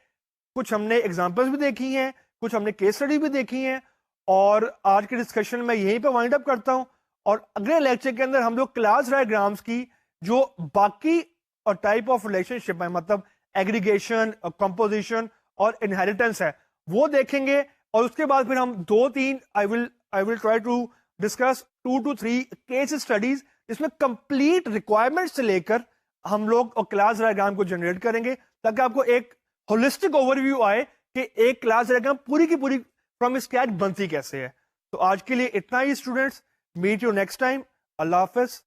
S1: कुछ हमने एग्जांपल्स भी देखी हैं, कुछ हमने केस स्टडी भी देखी हैं, और आज के डिस्कशन में यहीं पे वाइंड अप करता हूं। और अगले लेक्चर के अंदर हम लोग क्लास डायग्राम्स की जो बाकी और टाइप ऑफ रिलेशनशिप है, मतलब एग्रीगेशन, कंपोजिशन और इनहेरिटेंस है, वो देखेंगे। और उसके बाद फिर हम 2-3 I will try to discuss 2 to 3 case studies जिसमें कंप्लीट रिक्वायरमेंट से लेकर हम लोग और क्लास डायग्राम को जनरेट करेंगे, ताकि आपको एक होलिस्टिक ओवरव्यू आए कि एक क्लास डायग्राम पूरी की पूरी फ्रॉम स्क्रैच बनती कैसे है। तो आज के लिए इतना ही students, meet you next time. Allah Hafiz.